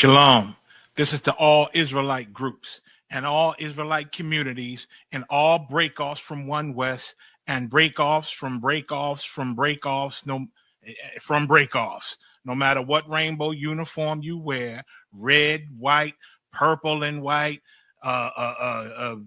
Shalom. This is to all Israelite groups and all Israelite communities and all breakoffs from One West and breakoffs from breakoffs from breakoffs from breakoffs. No matter what rainbow uniform you wear, red, white, purple and white, all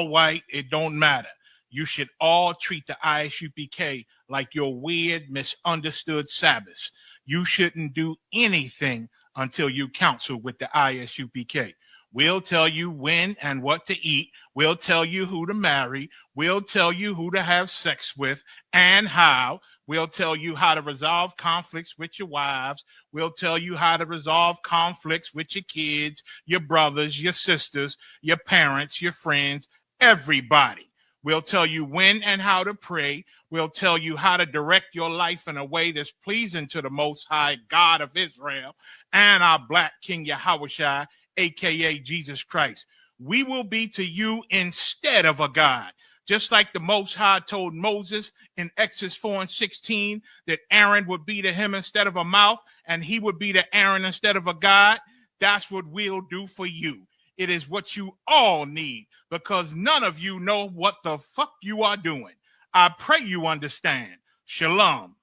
white, it don't matter. You should all treat the ISUPK like your weird, misunderstood Sabbaths. You shouldn't do anything until you counsel with the ISUPK. We'll tell you when and what to eat. We'll tell you who to marry. We'll tell you who to have sex with and how. We'll tell you how to resolve conflicts with your wives. We'll tell you how to resolve conflicts with your kids, your brothers, your sisters, your parents, your friends, everybody. We'll tell you when and how to pray. We'll tell you how to direct your life in a way that's pleasing to the Most High God of Israel and our Black King Yahushua, a.k.a. Jesus Christ. We will be to you instead of a God. Just like the Most High told Moses in Exodus 4:16 that Aaron would be to him instead of a mouth and he would be to Aaron instead of a God, that's what we'll do for you. It is what you all need because none of you know what the fuck you are doing. I pray you understand. Shalom.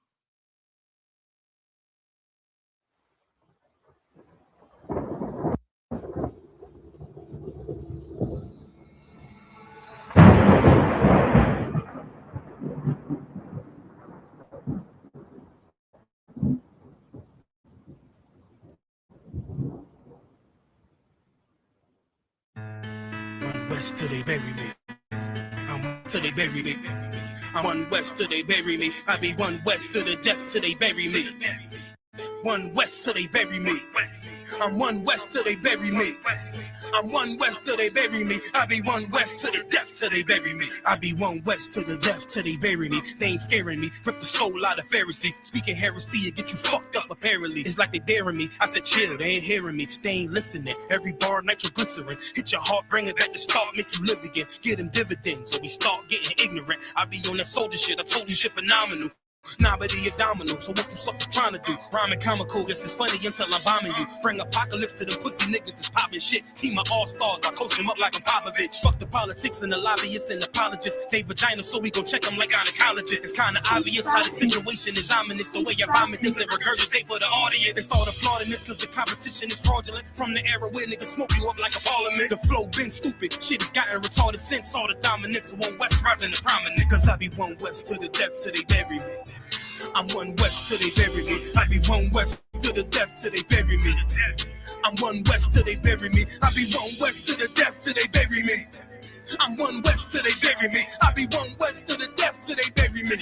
One West till they bury me. I'm till they bury me. I'm One West till they bury me. I be One West to the death till they bury me. One West till they bury me. I'm One West till they bury me. I'm One West till they bury me. I be One West to the death till they bury me. I be One West to the death till they bury me. They ain't scaring me. Rip the soul out of Pharisee. Speaking heresy and get you fucked up apparently. It's like they daring me. I said chill, they ain't hearing me. They ain't listening. Every bar nitroglycerin. Hit your heart, bring it back to start, make you live again. Get them dividends or we start getting ignorant. I be on that soldier shit. I told you shit phenomenal. Nah, but he a domino, so what you sucker trying to do? Rhyming comical, guess it's funny until I'm bombing you. Bring apocalypse to them pussy niggas that's popping shit. Team of all-stars, I coach them up like I'm Popovich. Fuck the politics and the lobbyists and apologists. They vagina, so we gon' check them like gynecologists. It's kinda obvious how the situation is ominous. The way I vomit this and regurgitate for the audience. They start applauding this cause the competition is fraudulent. From the era where niggas smoke you up like a parliament. The flow been stupid, shit has gotten retarded since all the dominance of One West rising to prominence. Cause I be One West to the death till they bury me. I'm One West till they bury me. I be One West to the death till they bury me. I'm One West till they bury me. I be One West to the death till they bury me. I'm One West till they bury me. I be One West to the death till they bury me.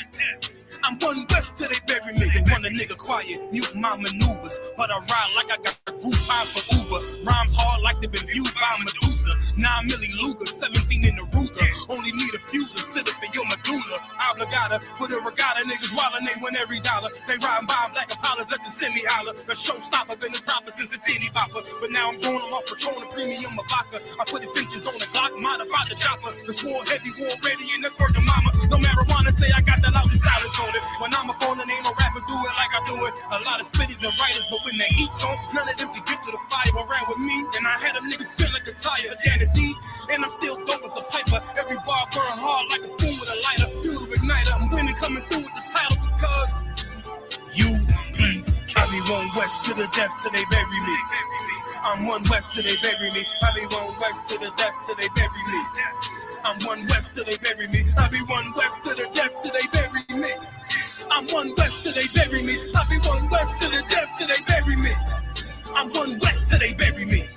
I'm One West till they bury me. They want a nigga quiet, mute my maneuvers, but I ride like I got roof high for Uber. Rhymes hard like they've been viewed by Medusa. 9 milli Luger, 17 in the Ruger. Only need a few to sit up in your medulla. Obligata for the regatta, niggas wildin', they win every dollar. They riding by black Apollos, let the semi holler. The showstopper been as proper since the titty bopper. But now I'm going on my Patron, a premium of vodka. I put extensions on the Glock, modified the chopper. The swore heavy, war ready, and that's word to mama. No marijuana, say I got the loudest silence on it. When I'm up on it, ain't no rapper do it like I do it. A lot of spitties and writers, but when the heat's on, none of them can get to the fire around with me. And I had them niggas spin like a tire, down the D. And I'm still dope as a piper. Every bar burn hard like a spoon with a lighter. Fuel to igniter. I'm winning coming through with the title because UP. I be One West to the death till they bury me. I'm One West till they bury me. I be One West to the death till they bury me. I'm One West till they bury me. I be One West to the death till they bury me. I'm One West till they bury me. I be One West to the death till they bury me. I'm One West till they bury me.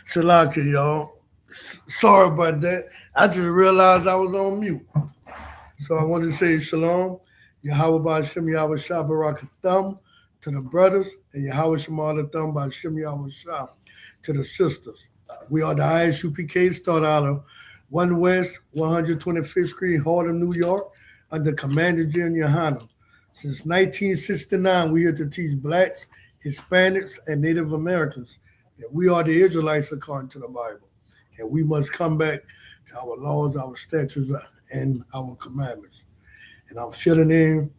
Salaki, y'all. Sorry about that. I just realized I was on mute. So I want to say shalom. Yahweh Ba'Shem Yahweh Shah Barak Thumb to the brothers, and Yahweh Shema Thumb Ba'Shem Yahweh Shah to the sisters. We are the ISUPK, start out of 1 West, 125th Street, Harlem, New York, under Commander General Yohana. Since 1969, we are to teach blacks, Hispanics, and Native Americans that we are the Israelites according to the Bible. And we must come back to our laws, our statutes, and our commandments. And I'm filling in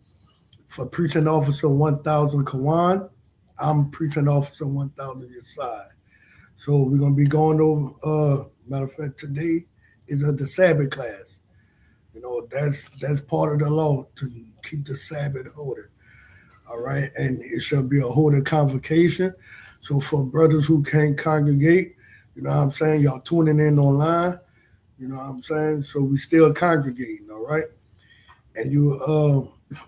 for Preaching Officer 1000 Kawan. I'm Preaching Officer 1000 Yesai. So we're going to be going over, matter of fact, today is the Sabbath class. You know, that's part of the law to keep the Sabbath holy. All right. And it shall be a holy convocation. So for brothers who can't congregate, you know what I'm saying, y'all tuning in online, you know what I'm saying? So we still congregating, all right? And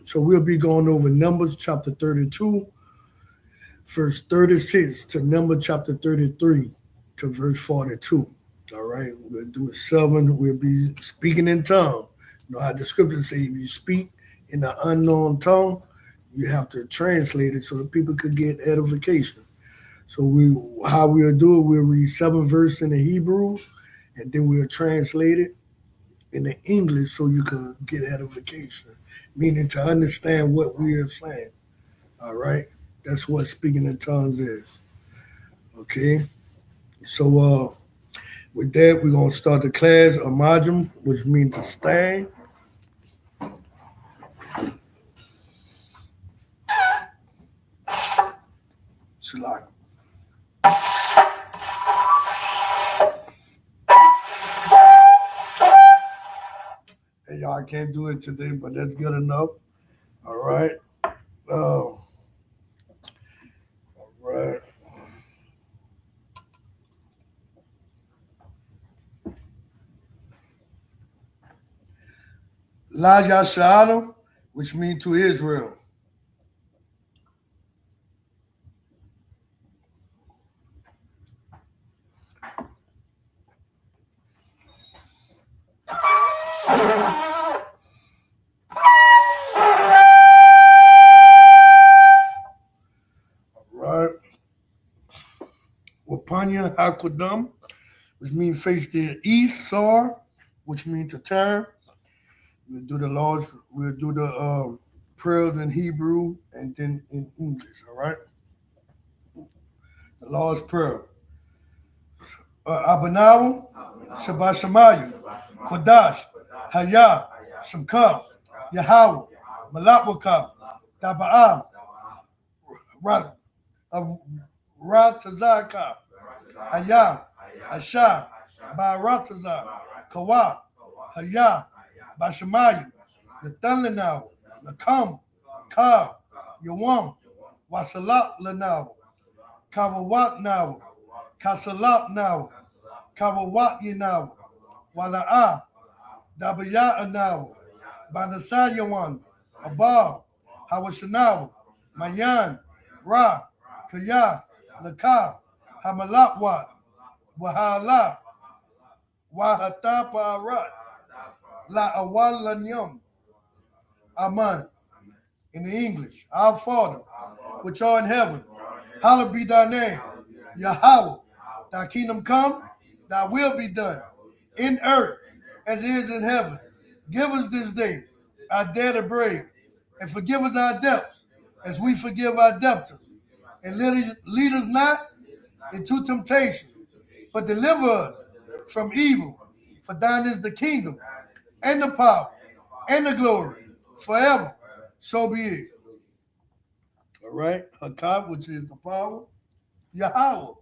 so we'll be going over Numbers chapter 32, verse 36 to Numbers chapter 33 to verse 42. All right, we'll do 7. We'll be speaking in tongue. You know how the scriptures say if you speak in an unknown tongue, you have to translate it so that people could get edification. So how we'll do it, we'll read 7 verses in the Hebrew, and then we'll translate it in the English so you can get edification, meaning to understand what we are saying. All right, that's what speaking in tongues is. Okay, so with that, we're gonna start the class Amajim, which means to stand. Shalak. Hey, y'all, I can't do it today, but that's good enough. All right. All right. La Yashalom, which means to Israel. Right. Wapanya Hakodam, which means face the east, Sar, which means to turn. We'll do the laws, we'll do the prayers in Hebrew and then in English, all right? The Lord's Prayer. Abanawu, Shabbat Shemayu, Kodash, Hayah, Shemkah, Yahweh, Malakwakah, Daba'ah, Ratazaka, Hayah, Asha, Baratazah, Kawa, Hayah, Bashemayu, Nathanahu, Nakam, Ka, Yawam, Wasalat Lanaw, Kawawat now, Kasalat now, Kawawat now, Wala'a, Dabaya now, Banasayawan, Abal, Hawashanaw, Mayan, Ra, Kaya, Laka, Hamalakwat, Wahala, Wahataparat, La Awalanyam, Aman. In the English, our Father, which art in heaven, hallowed be thy name, Yahweh. Thy kingdom come, thy will be done, in earth as it is in heaven. Give us this day our daily bread, and forgive us our debts, as we forgive our debtors. And lead us not into temptation, but deliver us from evil. For thine is the kingdom, and the power, and the glory, forever. So be it. All right, Hakab, which is the power, Yahweh,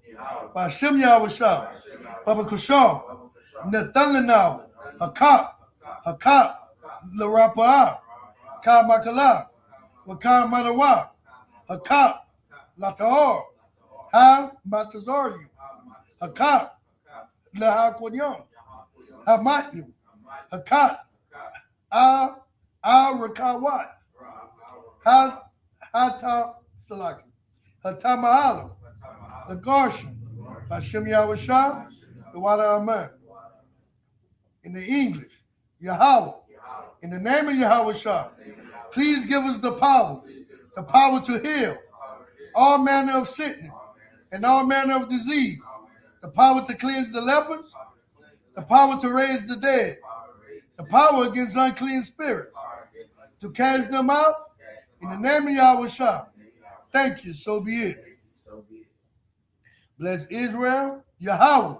Ba'Shem Yahweh Shah, Baba Kushar, Nathalanaw, Hakab, Larapa'ah, Ka Makala, Wakam Manawa, Hakab, Latahor, Ha Matazaru, Hakab, Lahakwanyam, Hamatyu, Hakab, Rakawat, Hata Salaki, Hatamahala, the Garshan, Hashem Yahushua, the water Amen. In the English, Yahweh, in the name of Yahushua, please give us the power to heal all manner of sickness and all manner of disease, the power to cleanse the lepers, the power to raise the dead, the power against unclean spirits, to cast them out, in the name of Yahushua. Thank you, so be it. Bless Israel, Yahweh,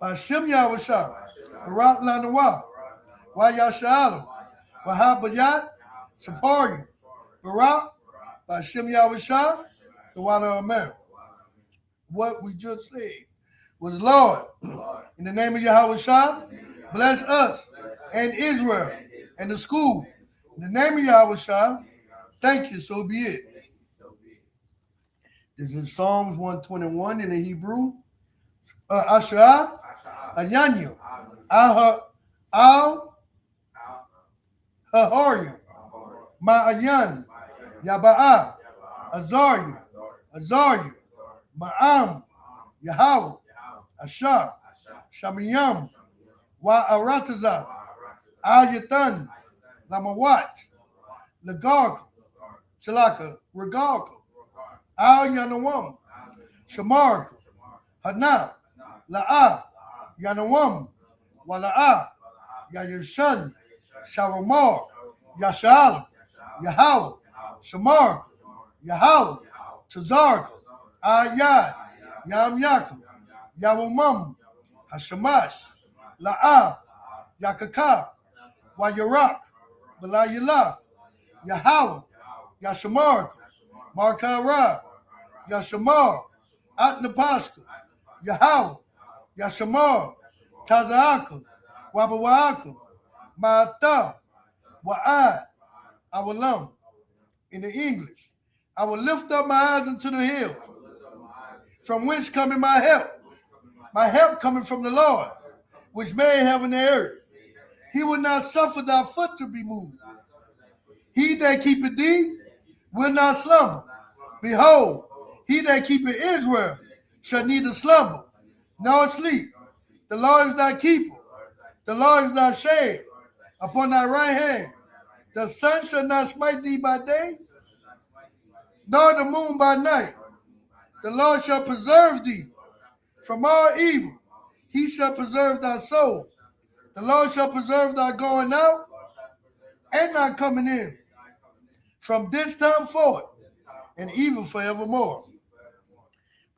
Hashem Yahushua, Barak Lanawa, Wayasha'alam, Wahabayat, Saparim, Barak, Hashem Yahushua, the water of Amen. What we just said was, Lord, in the name of Yahushua, bless us and Israel and the school. In the name of Yahushua, thank you, so be it. This is Psalms 121 in the Hebrew. Asherah, Ayanyu, Hahorim, Ma'ayan, Yaba'a, Azaryu, Ma'am, Yahweh, Asha, Shamiyam, Wa'arataza, Ayatan, Lamawat, Lagarka, Shalaka, Regarka, Al Yanawam, Shamarka, Hana, La'a, Yanawam, Wala'a, Yayashan, Sharamar, Yashal, Yahal, Shamarka, Yahal, Tazarka, Ayad, Yam Yakum, Yawamam, Hashamash, La'a, Yakaka, Wayarak, Balayala, Yahal, Yashamarka, Markara, Yashamar, Atnapashka, Yahal, Yashamar, Tazaaka, Wabawaaka, Ma'ata, Wa'ad, Awalam. In the English, I will lift up my eyes into the hills, from whence cometh my help. My help coming from the Lord, which made heaven and earth. He will not suffer thy foot to be moved. He that keepeth thee will not slumber. Behold, he that keepeth Israel shall neither slumber nor sleep. The Lord is thy keeper. The Lord is thy shade upon thy right hand. The sun shall not smite thee by day, nor the moon by night. The Lord shall preserve thee from all evil. He shall preserve thy soul. The Lord shall preserve thy going out and thy coming in, from this time forth and even forevermore.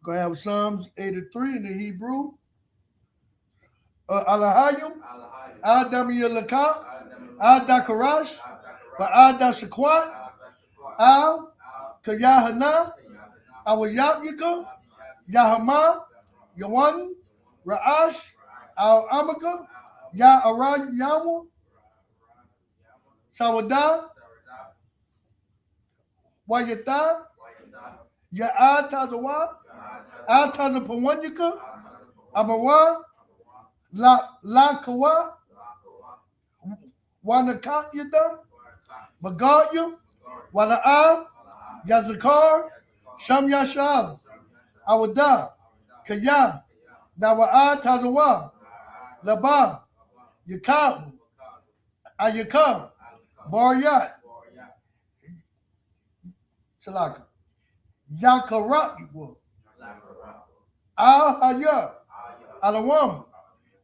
We're going to have Psalms 83 in the Hebrew. Alahayim, Adam Yalaka, Adakarash, Adashakwat, Al Kayahana, Awayapyaka, Yahama, Yawan, Ra'ash, Al Amaka, Ya Arad Yamu, Sawada, Wayata, Ya Atazawa, Atazapawanyaka, Amawa, La Kawa, Wanakat Yadam, Magatya, Wala'a, Yazakar, Sham Yashal, Awada, Kaya, Nawa'a Tazawa, Laba, Yakab, Ayakab, Baryat, Salaka, Yakarab, Al Haya, Alawam,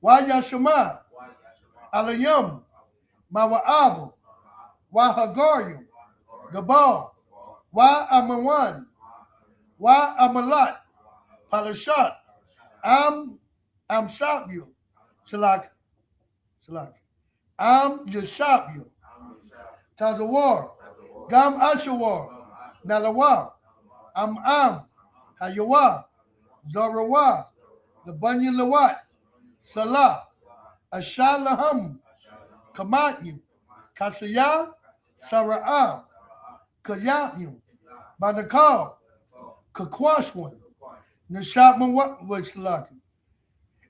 Wayashama, Alayam, Mawa'abu, Wahagaryam, Gabal, Wa Amawan, Wa Amalat, Palashat, Am Shabyu, Salak, Am Yashabyu, Tazawar, Gam Ashawar, Nalawa, Am Hayawa, Zarawa, the Bunny Lawat, Salah, Ashalaham, Kamatyu, Kasaya, Sara'ah, Kayatyu, Badakal, Kakwashwan, Nashama Waslaki,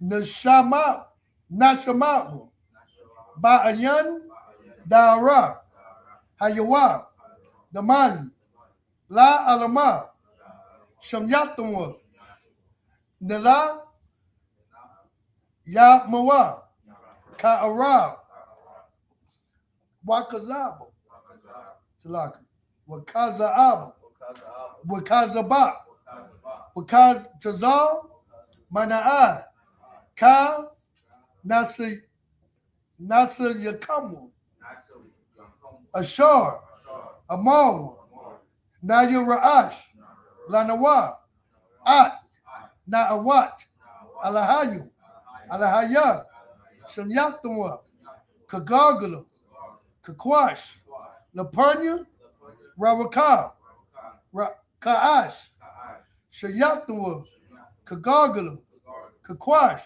Nashamabu, Ba'ayan, Dara, Hayawa, Daman, La Alama, Shamyatamwa, Nala, Ya Mawa, Ka'arab, Wakazabo, Salaka, Wakaza'aba, Wakazaba, Wakazazal, Mana'a, Ka, Nasa Yakamu, Ashar, Amawa, Naya Ra'ash, Lanawa, At, Na'awat, Alahayu, Alahaya, Shamyaktawa, Kagagala, Kakwash, Lapanya, Rawaka, Ka'ash, Shayaktawa, Kagagala, Kakwash.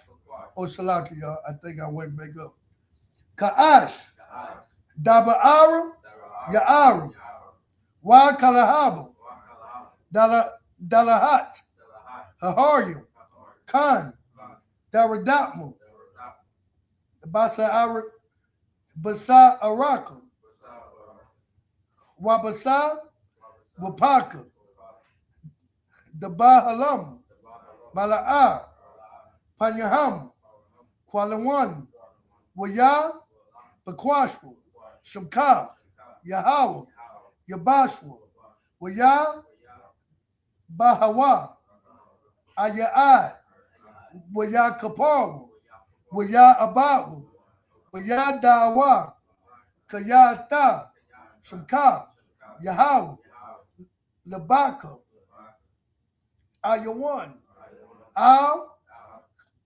Oh, Salaki, y'all. I think I went back up. Ka'ash, Daba'ara, Ya'ara, Wa Kalahaba, Dalahat, Haharyu, Khan, Daradatmu, Basa Araka, Wabasa, Wapaka, Dabahalam, Mala'a, Panyaham, Kwalawan, Waya, Bakwashwa, Shamka, Yahawa, Yabashwa, Waya, Bahawa, Aya'ad, Waya Kapawa, Waya Abawa, Waya Dawa, Kayata, Shamka, Yahawa, Labaka, Ayawan, Al,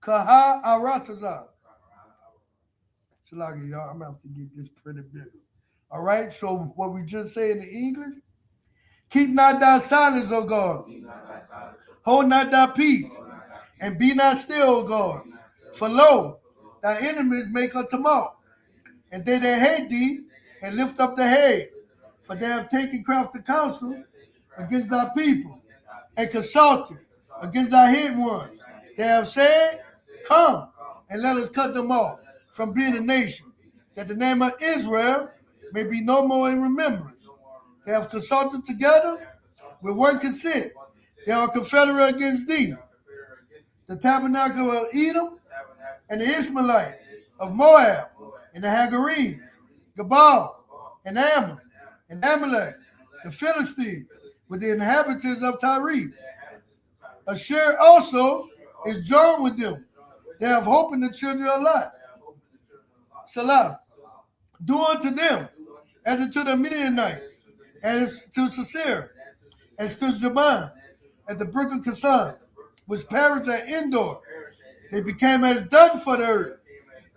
Kaha Arataza. Salaki, y'all, I'm gonna have to get this printed bigger. All right, so what we just say in the English, keep not thy silence, O God. Hold not thy peace, and be not still, O God. For lo, thy enemies make a tumult, and they that hate thee, and lift up the head. For they have taken crafty counsel against thy people, and consulted against thy hid ones. They have said, come, and let us cut them off from being a nation, that the name of Israel may be no more in remembrance. They have consulted together with one consent. They are confederate against thee, the tabernacle of Edom, and the Ishmaelites of Moab, and the Hagarenes, Gabal, and Ammon, and Amalek, the Philistines, with the inhabitants of Tyre. Asher also is joined with them. They have hope in the children of Lot. Salah. Do unto them as unto the Midianites, as to Sisera, as to Jaban, at the brook of Kasan, which perished at Endor. They became as dung for the earth,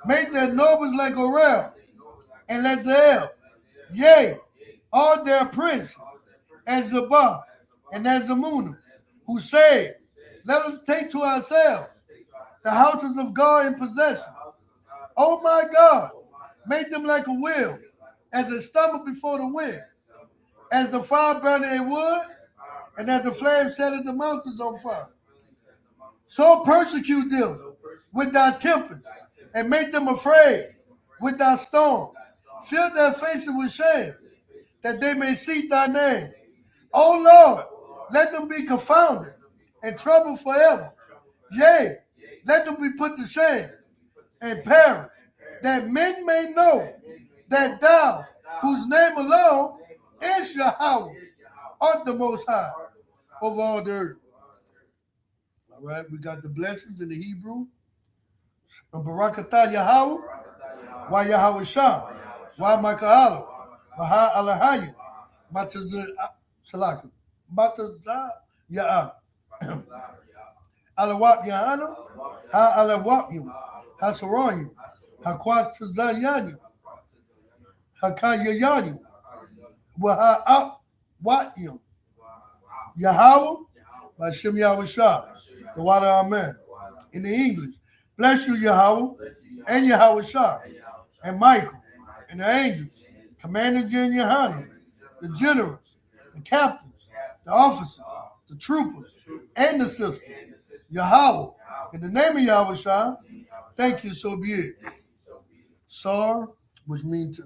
made their nobles like Orel and Lazael. Yea, all their princes, as Zabah and as Zamuna, who said, let us take to ourselves the houses of God in possession. Oh my God, make them like a wheel, as they stumble before the wind, as the fire burning a wood, and as the flame setteth the mountains on fire. So persecute them with thy tempest, and make them afraid with thy storm. Fill their faces with shame, that they may seek thy name. O Lord, let them be confounded and troubled forever. Yea, let them be put to shame and perish, that men may know that thou, whose name alone is Yahweh, art the Most High over all the earth. All right, we got the blessings in the Hebrew. Barakatah Yahweh, Wa Yahweh Shah, Wa Maka'ala, Baha Alahayu, Salaka, Matazah Ya'ah, Alawap Yahana, Ha Alawap you, Ha Saranyu, Ha Kwatazayanyu, Ha Kanyayanyu, Wa Ha Wat you, Yahweh, Bashem Yahweh Shah, the water Amen. In the English, bless you, Yahweh, and Yahweh Shah, and Michael, and the angels, Commander General Yohanan, the generals, the captains, the officers, the troopers, and the sisters. Yahweh, in the name of Yahweh Shah, thank you, so be it. Sar, which means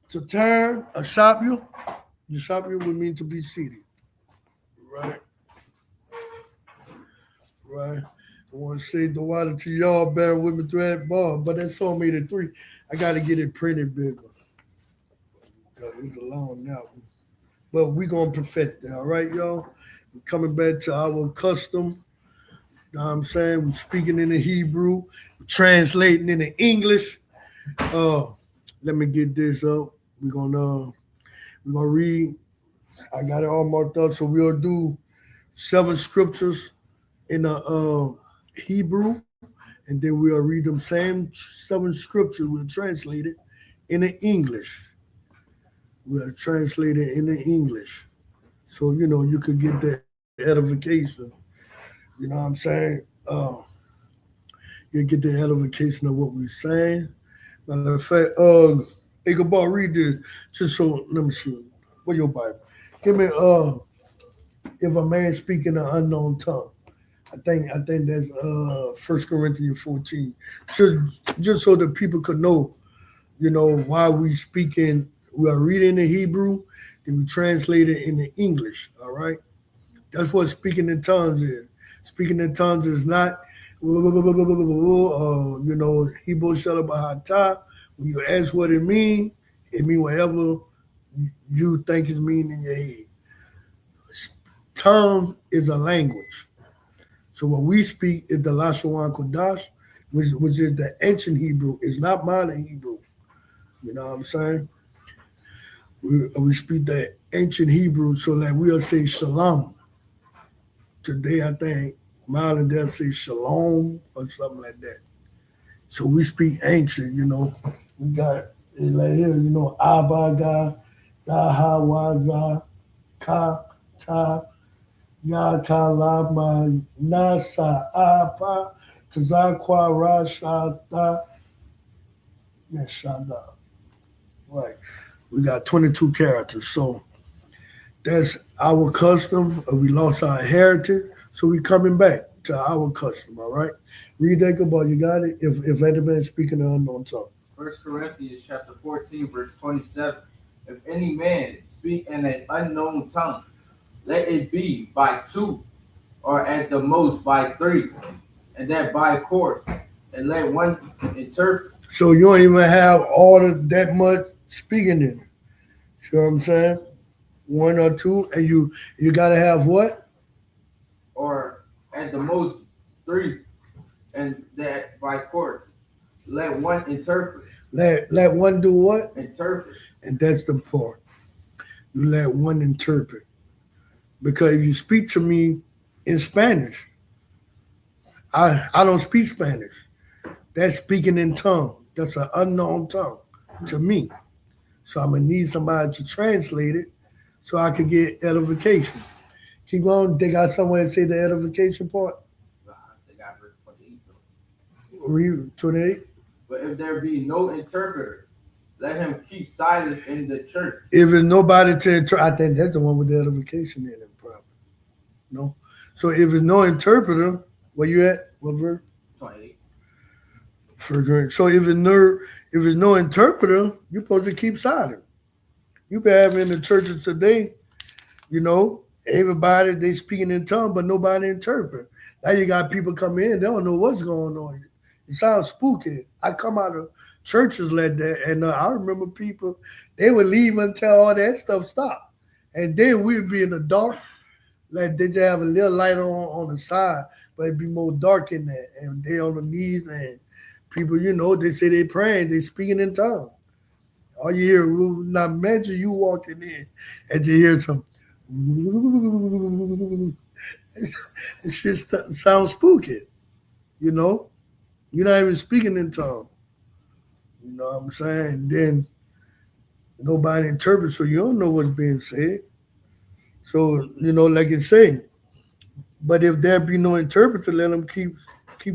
to turn, a shabyu. The shabyu would mean to be seated. Right. Right. I want to say the water to y'all, bearing with me through that bar, but that song made it 3. I got to get it printed bigger. Cause it's a long album. But we gonna perfect it, all right, y'all? We're coming back to our custom. You know what I'm saying? We're speaking in the Hebrew, translating into English. Uh, let me get this up. We're gonna read. I got it all marked up, so we'll do 7 scriptures in the Hebrew, and then we'll read them same 7 scriptures. We'll translate it in the English. We'll translate it in the English, so you could get the edification. You know what I'm saying? You get the edification of what we're saying. Matter of fact, Ichabod, read this just so. Let me see. What your Bible? Give me if a man speak in an unknown tongue. I think that's 1 Corinthians 14. Just so that people could know, why we speaking. We are reading the Hebrew, then we translate it into English. All right, that's what speaking in tongues is. Speaking in tongues is not, Hebrew Shalabahata. When you ask what it mean whatever you think it mean in your head. Tongue is a language. So what we speak is the Lashawan Kodash, which is the ancient Hebrew. It's not modern Hebrew. You know what I'm saying? We speak the ancient Hebrew, so that we'll say shalom. Today, I think modern they'll say shalom or something like that. So we speak ancient. We got it like here. Abaga, Daha, Waza, Ka, Ta, Ya, Ka, Lama, Nasa, Apa, Tazakwa, Rashata, Yeshada. Right. We got 22 characters. So that's our custom. We lost our heritage. So we coming back to our custom, all right? Read that about you got it. If anybody's speaking an unknown tongue. 1 Corinthians chapter 14, verse 27. If any man speak in an unknown tongue, let it be by 2, or at the most by 3, and that by course, and let one interpret. So you don't even have all of that much speaking in it. See what I'm saying? 1 or 2, and you gotta have what? Or at the most 3, and that by course. Let one interpret. Let one do what? Interpret. And that's the part. You let one interpret. Because if you speak to me in Spanish, I don't speak Spanish. That's speaking in tongue. That's an unknown tongue to me. So I'm gonna need somebody to translate it so I could get edification. Keep going. They got somewhere to say the edification part. They got verse 28 though. Read 28. But if there be no interpreter, let him keep silence in the church. If there's nobody to interpret, I think that's the one with the edification in it, probably. No. So if there's no interpreter, where you at? What verse? 28. So if there's no interpreter, you're supposed to keep silent. You been having in the churches today, everybody they speaking in tongues, but nobody interpret. Now you got people come in, they don't know what's going on. It sounds spooky. I come out of churches like that, and I remember people, they would leave until all that stuff stopped. And then we'd be in the dark, like they just have a little light on the side, but it'd be more dark in there. And they on the knees, and people, they say they praying, they speaking in tongues. All you hear, now imagine you walking in and you hear some, it just sounds spooky, You're not even speaking in tongues. You know what I'm saying? Then nobody interprets, so you don't know what's being said. So, like it say, but if there be no interpreter, let them keep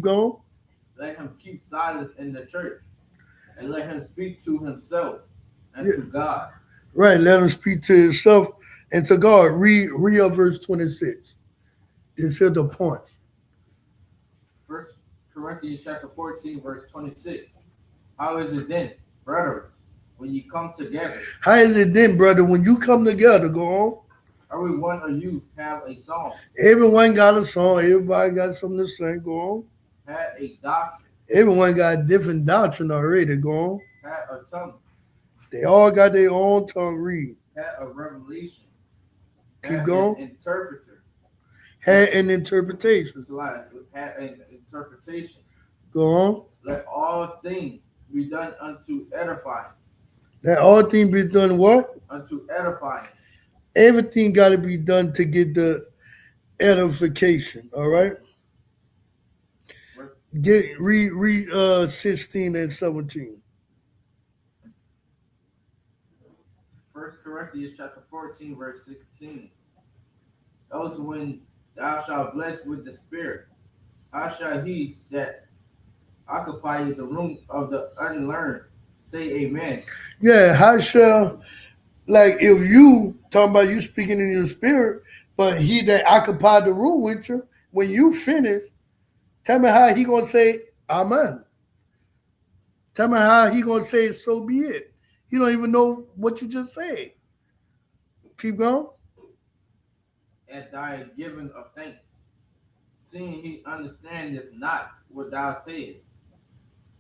going. Let him keep silence in the church, and let him speak to himself and to God. Right, let him speak to himself and to God. Read verse 26. This is the point. 1 Corinthians chapter 14, verse 26. How is it then, brethren, when you come together? How is it then, brother, when you come together? Go on. Every one of you have a song, Everyone got a song. Everybody got something to sing. Go on. had a doctrine, Everyone got a different doctrine already. Go on. had a tongue, They all got their own tongue. Read. had a revelation, Keep had going. an interpreter. Had an interpretation. It's like had an interpretation. Go on. Let all things be done unto edifying. That all things be done what? Unto edifying. Everything got to be done to get the edification. All right. Read 16 and 17. 1 Corinthians chapter 14, verse 16. Those when thou shalt bless with the Spirit, how shall he that occupieth the room of the unlearned say amen? Yeah, how shall, like, if you talking about you speaking in your spirit, but he that occupied the room with you, when you finish, tell me how he gonna say amen. Tell me how he gonna say so be it. He don't even know what you just said. Keep going. At thy giving of thanks, seeing he understandeth not what thou sayest.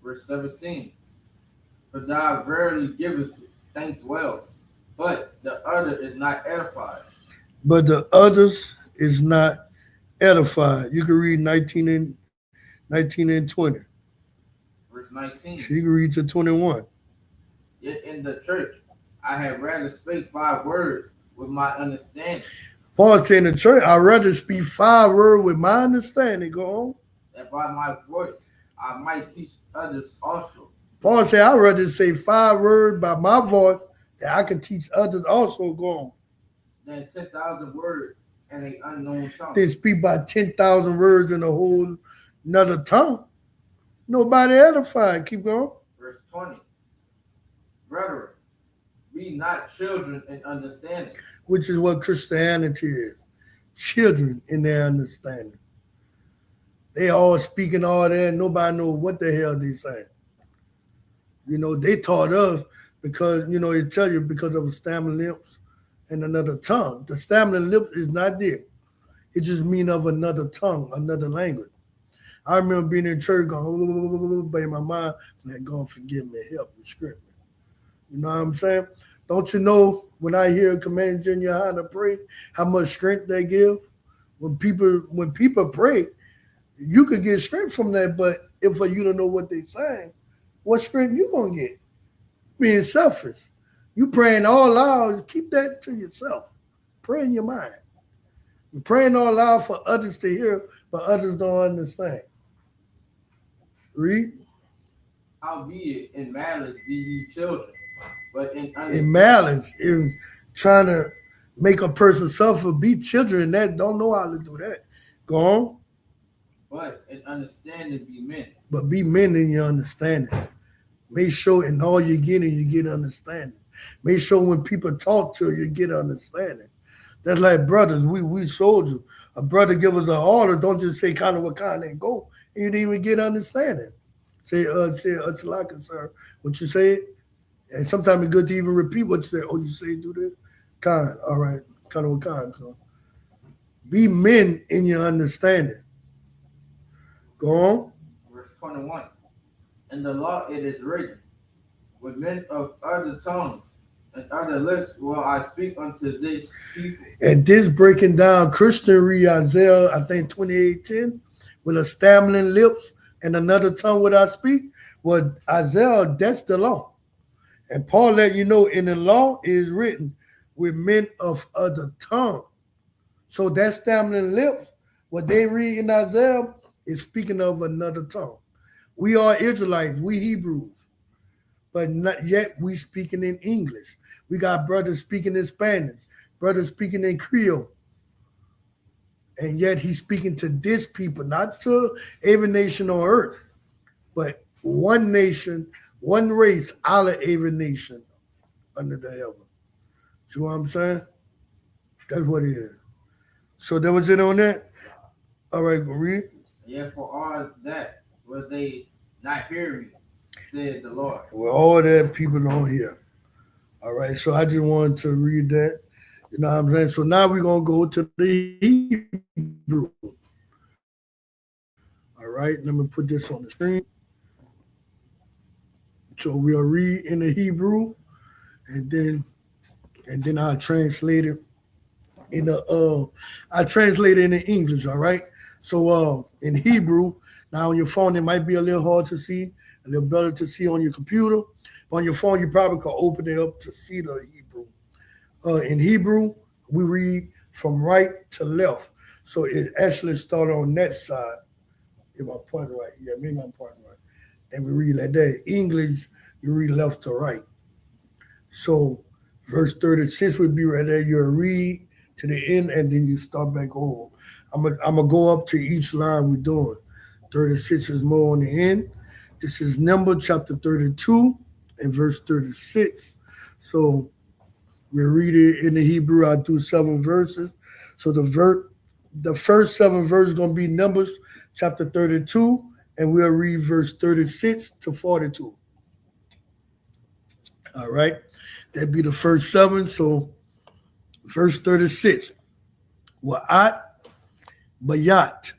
Verse 17. For thou verily givest thanks well, but the other is not edified. But the others is not edified. You can read 19 and 20. Verse 19. So you can read to 21. Yet in the church I had rather speak 5 words with my understanding, Paul said in the church, I'd rather speak 5 words with my understanding. Go on. that by my voice I might teach others also. Paul said, I'd rather say 5 words by my voice that I can teach others also. Go on. Than 10,000 words in an unknown tongue. They speak by 10,000 words in a whole another tongue. Nobody edified. Keep going. Verse 20. Brethren, be not children in understanding. Which is what Christianity is. Children in their understanding. They all speaking all that. Nobody knows what the hell they saying. You know, they taught us because, you know, they tell you because of a stammering lips and another tongue. The stammering lips is not there. It just means of another tongue, another language. I remember being in church going, but in my mind, like, God forgive me, help me, script me. You know what I'm saying? Don't you know when I hear Command Junior High to pray, how much strength they give? When people pray, you could get strength from that, but if for you to know what they're saying, what strength you gonna get? Being selfish. You praying all loud, keep that to yourself. Pray in your mind. You're praying all loud for others to hear, but others don't understand. Read. Howbeit in malice be ye children, but in understanding. In malice, in trying to make a person suffer, be children that don't know how to do that. Go on. But in understanding be men. But be men in your understanding. Make sure in all you're getting, you get understanding. Make sure when people talk to you, you get understanding. That's like brothers. We soldiers. A brother give us an order. Don't just say kind of what kind and go. And you didn't even get understanding. Say Tzalaka, sir. What you say? And sometimes it's good to even repeat what you say. Oh, you say do this? Kind. All right. Kind of what kind. Be men in your understanding. Go on. Verse 21. In the law it is written, with men of other tongues and other lips will I speak unto this people. And this breaking down, Christian read Isaiah, I think 28:10, with a stammering lips and another tongue would I speak. Well, Isaiah, that's the law. And Paul let you know in the law is written with men of other tongue. So that stammering lips, what they read in Isaiah is speaking of another tongue. We are Israelites, we Hebrews, but not yet we speaking in English. We got brothers speaking in Spanish, brothers speaking in Creole. And yet he's speaking to this people, not to every nation on earth, but one nation, one race out of every nation under the heaven. See what I'm saying? That's what it is. So that was it on that? All right, go read. Yet for all that will they not hear me, said the Lord. Well, all that people don't hear. All right, so I just wanted to read that. You know what I'm saying? So now we're going to go to the Hebrew. All right, let me put this on the screen. So we'll read in the Hebrew, and then I'll translate it in the I translate it in English. All right. So in Hebrew, now on your phone it might be a little hard to see, a little better to see on your computer. But on your phone, you probably can open it up to see the Hebrew. In Hebrew, we read from right to left. So it actually started on that side. If I'm pointing right, yeah, maybe I'm pointing right. And we read like that. English, you read left to right. So verse 36 would be right there. You'll read to the end and then you start back over. I'm gonna go up to each line we're doing. 36 is more on the end. This is number chapter 32 and verse 36. So we read it in the Hebrew. I do 7 verses. So the first 7 verses gonna be Numbers chapter 32, and we'll read verse 36 to 42. All right, that'd be the first 7. So verse 36, Wa'at Bayat.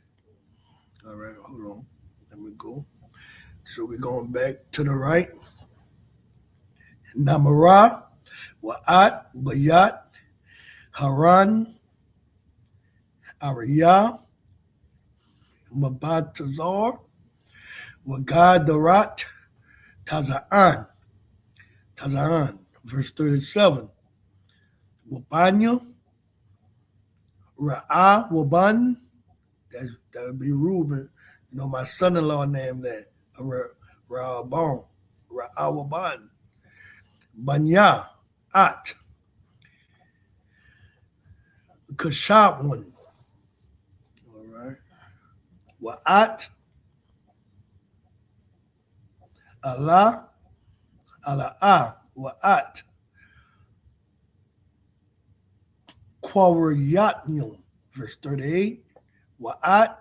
All right, hold on. Let me go. So we're going back to the right. Namara, Wa'at Bayat, Haran, Ariyah, Mabatazar, Wagadarat, Tazaan. Verse 37. Wabanya, Ra'ah Waban, that would be Reuben. You know, my son-in-law named that. Ra'abon. Ra'ah Waban. Banya, At. Kashabwan. All right. Wa'at, Allah, Ala'ah, Wa'at. Quariyatnyum. Verse 38. Wa'at,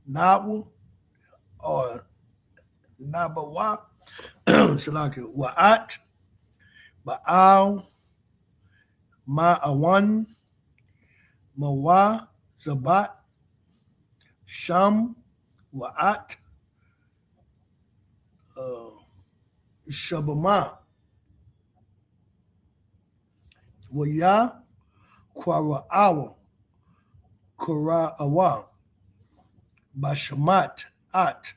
Nabu, or Nabawa, Shalaki, Wa'at, Ba'al, Ma'awan, Mawa, Zabat, Sham, Wa'at, Shabama, Waya, Kwara'awa, Kura'awa, Bashamat, At,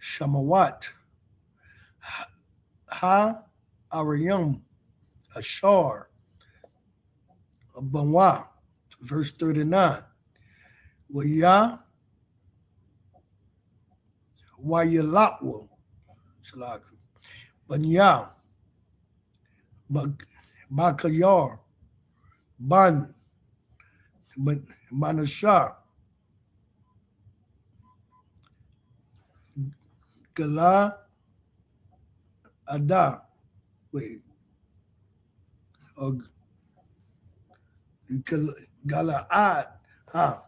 Shamawat, Ha, Ariyam, Ashar, Banwa, verse 39. Waya, Wayalatwa, Shalaki, Banya, Bakayar, Ban, Manashah, Gala, Ada, wait, or Galaad, ha,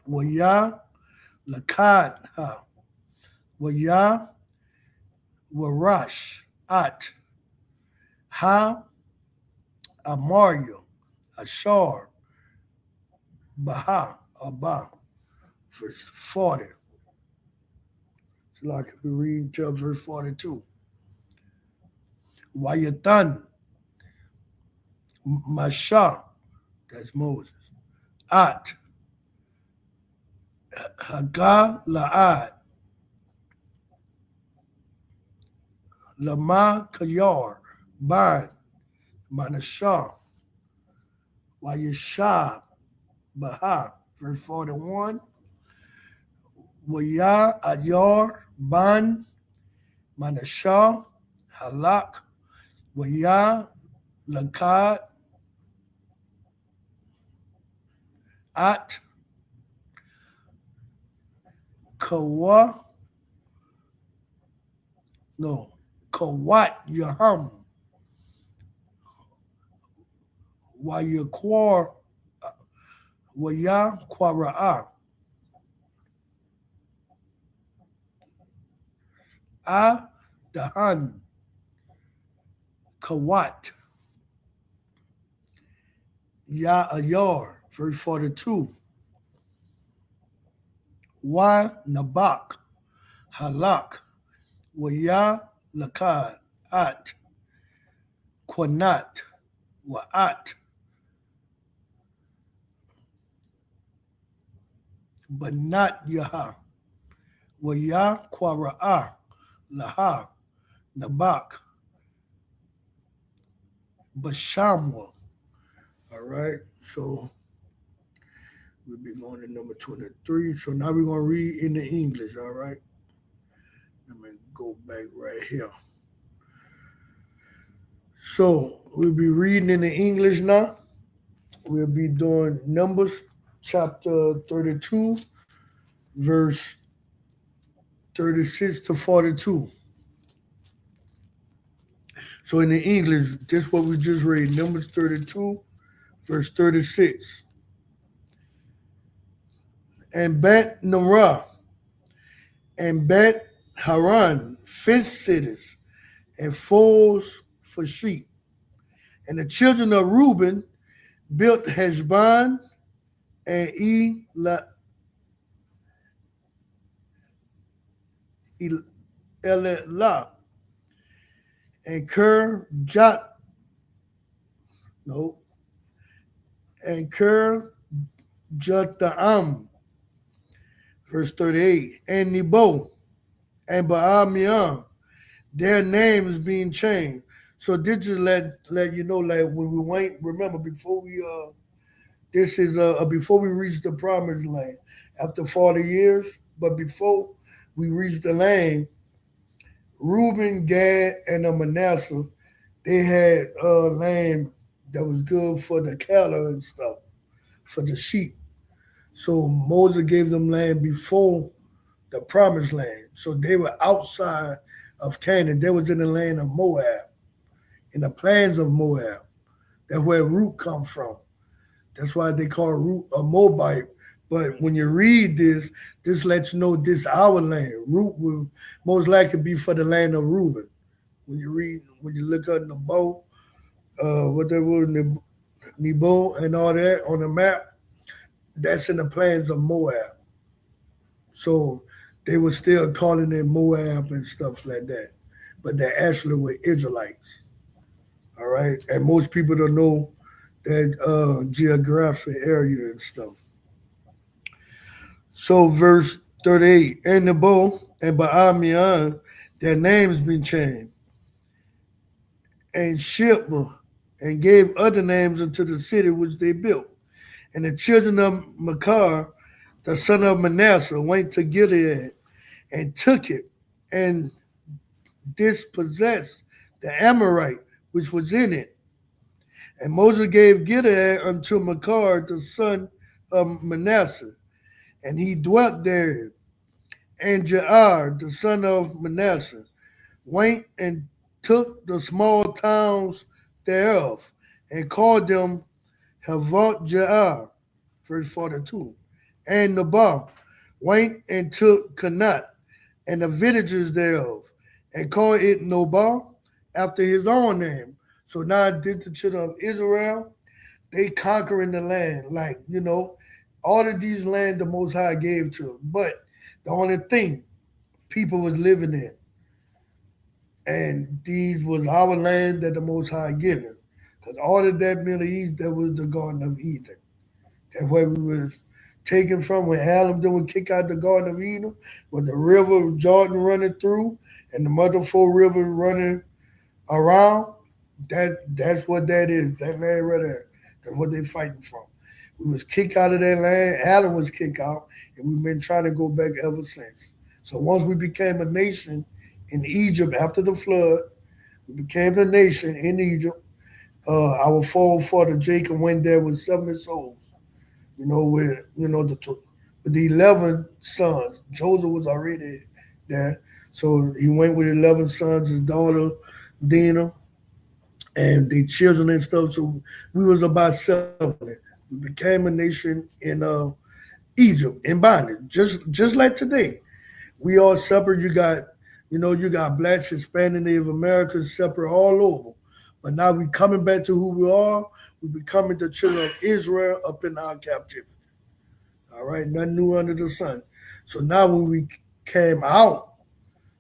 Waya, Lakad, ha, Waya, Warash, At, Ha, Amario, Ashar, Baha, Abba, verse 40. So like if we read till verse 42. Wayatan, Masha, that's Moses. At, Hagar, La'ad, Lama, Kayar, Ban, Manashah, Wayashah, Baha, verse 41. Waya, Adyar, Ban, Manashah, Halak, Waya, Lakad, At, Kawa, no, Kawat Yaham, Wayakwar, Waya Kwara'a, Dahan, Kawat, Ya'ayar, verse 42. Wa Nabak, Halak, Waya Lakad, At, Quanat, Wa'at, Banat Yaha, Waya Quara'a, Laha, Nabak, Bashamwa. All right, so we'll be going to number 23. So now we're going to read in the English, all right? Let me go back right here. So we'll be reading in the English now. We'll be doing Numbers chapter 32, verse 36 to 42. So in the English, this is what we just read, Numbers 32, verse 36. And Bet Narah and Bet Haran fenced cities and folds for sheep. And the children of Reuben built Heshbon and Elah and Ker Jataam, verse 38, and Nebo and Baal-meon, their names being changed. So did you let you know, like when we went, remember before we this is before we reached the promised land after 40 years, but before we reached the land, Reuben, Gad, and Manasseh, they had land that was good for the cattle and stuff, for the sheep. So Moses gave them land before the promised land. So they were outside of Canaan. They was in the land of Moab, in the plains of Moab. That's where Ruth come from. That's why they call Ruth a Moabite. But when you read this lets you know this is our land. Ruth will most likely be for the land of Reuben. When you look at Nebo, what they were, Nebo and all that on the map, that's in the plains of Moab. So they were still calling it Moab and stuff like that. But they actually were Israelites. All right. And most people don't know that geographic area and stuff. So verse 38, and Nebo and Baal-meon, their names been changed. And Shipma, and gave other names unto the city which they built. And the children of Machir, the son of Manasseh, went to Gilead and took it and dispossessed the Amorite which was in it. And Moses gave Gilead unto Machir, the son of Manasseh, and he dwelt there. And Jair, the son of Manasseh, went and took the small towns thereof, and called them Havot Jair, verse 42. And Nabal went and took Canaan and the villages thereof, and called it Nobal after his own name. So now did the children of Israel, they conquering the land, like, all of these land the Most High gave to them. But the only thing people was living in, and these was our land that the Most High given. Because all of that Middle East, that was the Garden of Eden. That's where we was taken from when Adam then would kick out the Garden of Eden, with the river Jordan running through and the mother four rivers running around. That's what that is. That land right there. That's what they fighting from. We was kicked out of that land. Adam was kicked out, and we've been trying to go back ever since. So once we became a nation in Egypt after the flood, we became a nation in Egypt. Our forefather Jacob went there with 70 souls. With the 11 sons. Joseph was already there, so he went with 11 sons, his daughter Dinah, and the children and stuff. So we was about 70. We became a nation in Egypt in bondage, just like today. We all separate. You got You know, you got blacks, Hispanic, Native Americans separate all over. But now we coming back to who we are. We becoming the children of Israel up in our captivity. All right, nothing new under the sun. So now when we came out,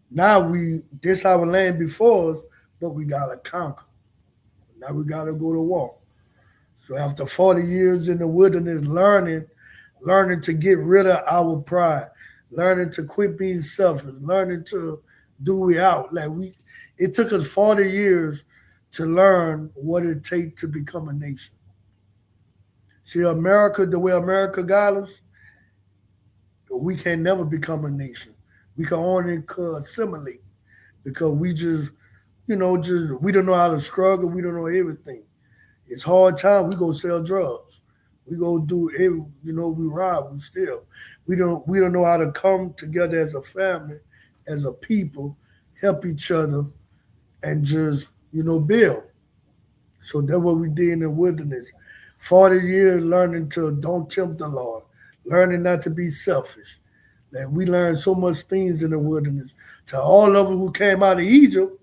now this our land before us, but we gotta conquer. Now we gotta go to war. So after 40 years in the wilderness, learning to get rid of our pride, learning to quit being selfish, learning to do it out. It took us 40 years to learn what it takes to become a nation. See, America, the way America got us, we can never become a nation. We can only assimilate because we just, we don't know how to struggle. We don't know everything. It's hard time. We go sell drugs. We go do every, we rob. We steal. We don't know how to come together as a family, as a people, help each other, and just build. So that's what we did in the wilderness. 40 years learning to don't tempt the Lord, learning not to be selfish. Like we learned so much things in the wilderness. To all of us who came out of Egypt,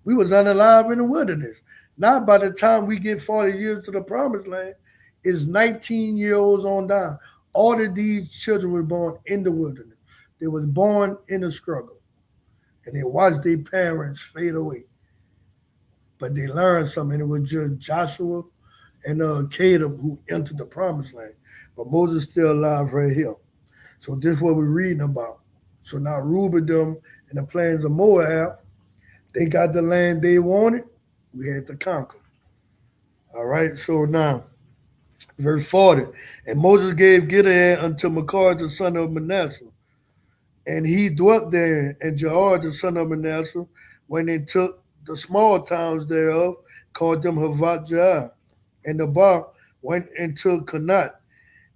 we was unalive in the wilderness. Now by the time we get 40 years to the promised land, it's 19-year-olds on down. All of these children were born in the wilderness. They was born in the struggle. And they watched their parents fade away. But they learned something. It was just Joshua and Caleb who entered the promised land. But Moses still alive right here. So this is what we're reading about. So now Reuben them and the plans of Moab, they got the land they wanted. We had to conquer. All right. So now, verse 40. And Moses gave Gilead unto Machir the son of Manasseh. And he dwelt there, and Jehoiada the son of Manasseh, when they took the small towns thereof, called them Havat Jah. And the Bar went and took Kanat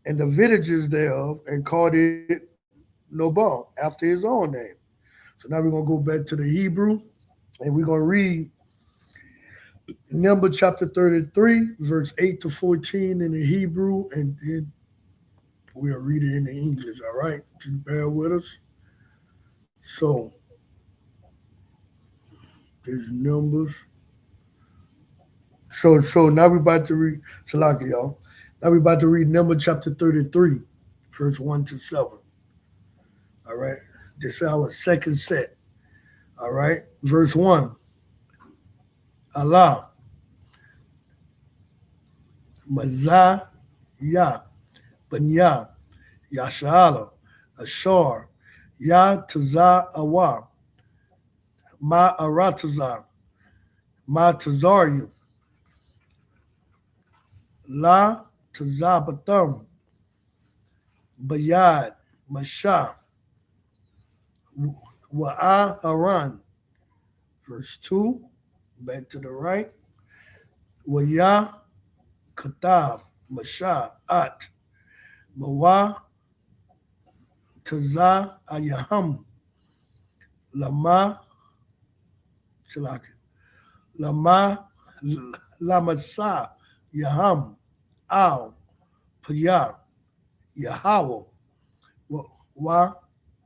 and the villages thereof, and called it Nobal, after his own name. So now we're going to go back to the Hebrew, and we're going to read Numbers chapter 33, verse 8 to 14 in the Hebrew, and then we'll read it in the English, all right? Just bear with us. So, there's Numbers. So now we're about to read, Salaki, y'all. Now we're about to read Numbers chapter 33, verse 1 to 7. All right? This is our second set. All right? Verse 1. Allah. Mazah Ya. Banya. Yashala. Ashar. Ya Tazah Awa. Ma Aratazah. Ma Tazaryum. La Tazabatham. Bayad. Mashah. Wa'a Haran. Verse 2. Back to the right. Waya Katab. Mashah. At. Mawa Tazah Ayaham. Lama Shalaki. Lama Lamasa Yaham. Al Paya Yahweh Wa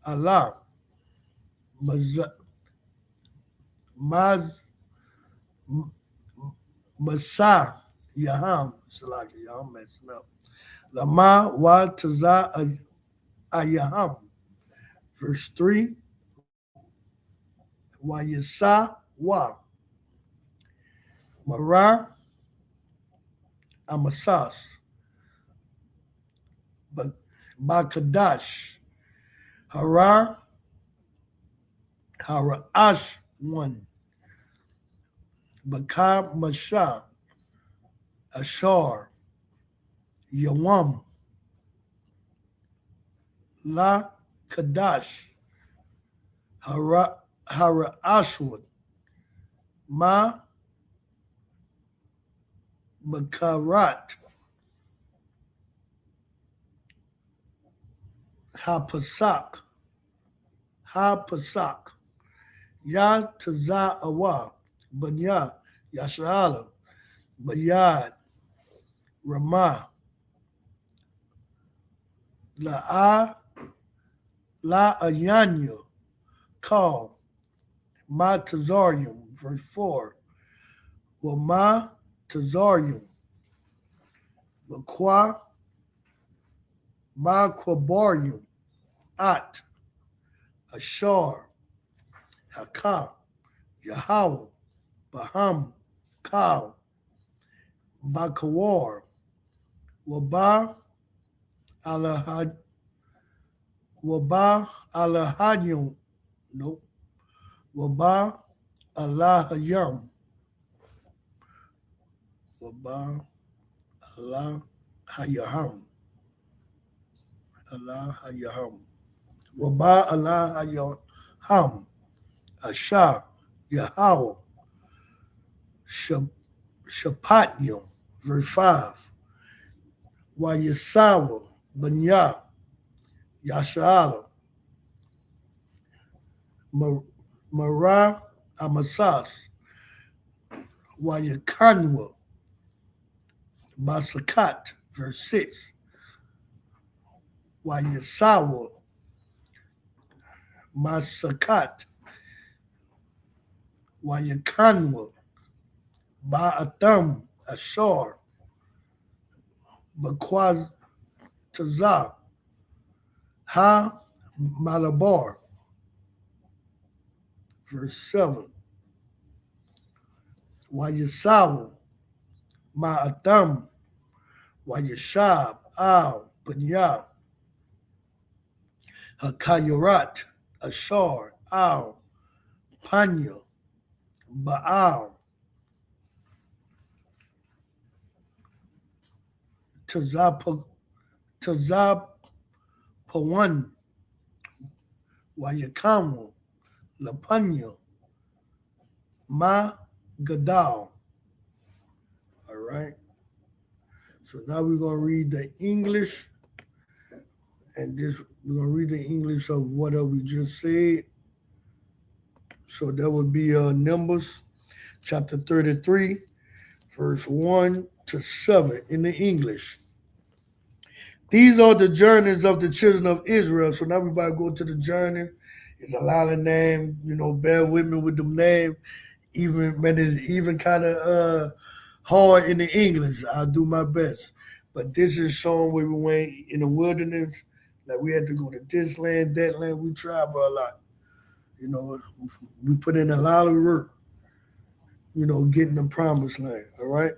Allah Maz Masa Yaham Shalaki. Y'all messing up. Lama Wa Taza Ayaham. Verse 3. Wa Yasa Wa Mara Amasas Bakadash Hara Haraash 1 Bakar Masha Ashar Yawam La Kadash Haraashwood Ma Bakarat Hapasak Ya Taza Awa Banya Yashala Bayad Ramah La Ayanya Call Ma Tazarium, verse 4. Wama Tazarium, Makwa, Ma Quabarium, At, Ashar, Hakam, Yahweh, Baham, Kal, Bakawar, Waba, Alahad, Waba, Alahayum, nope, Waba, Alahayam, Waba, Alahayaham, Alahayaham, Waba, Alahayaham, Asha, Yahweh, Shapatiyum, verse 5. Wayasawa, Banya, Yashala, Mara, Amasas, Wayakanwa, Basakat, verse 6. Wayasawa, Masakat, Wayakanwa, Ba'atam, Ashar, Bakwaz Tazah, Ha Malabar, verse 7. Wayasawa, Ma'atam, Wayashab, Al, Banya, Hakayarat, Ashar, Al, Panya, Baal, Tazapawan, Wayakamu, Lapanya, Ma Gadal. All right. So now we're going to read the English, and this we're going to read the English of what we just said. So that would be Numbers chapter 33, verse 1 to 7 in the English. These are the journeys of the children of Israel. So now everybody go to the journey. It's a lot of names, bear with me with them names. Even when it's even kind of hard in the English, I'll do my best. But this is showing where we went in the wilderness. Like we had to go to this land, that land. We travel a lot. We put in a lot of work, getting the promised land. All right.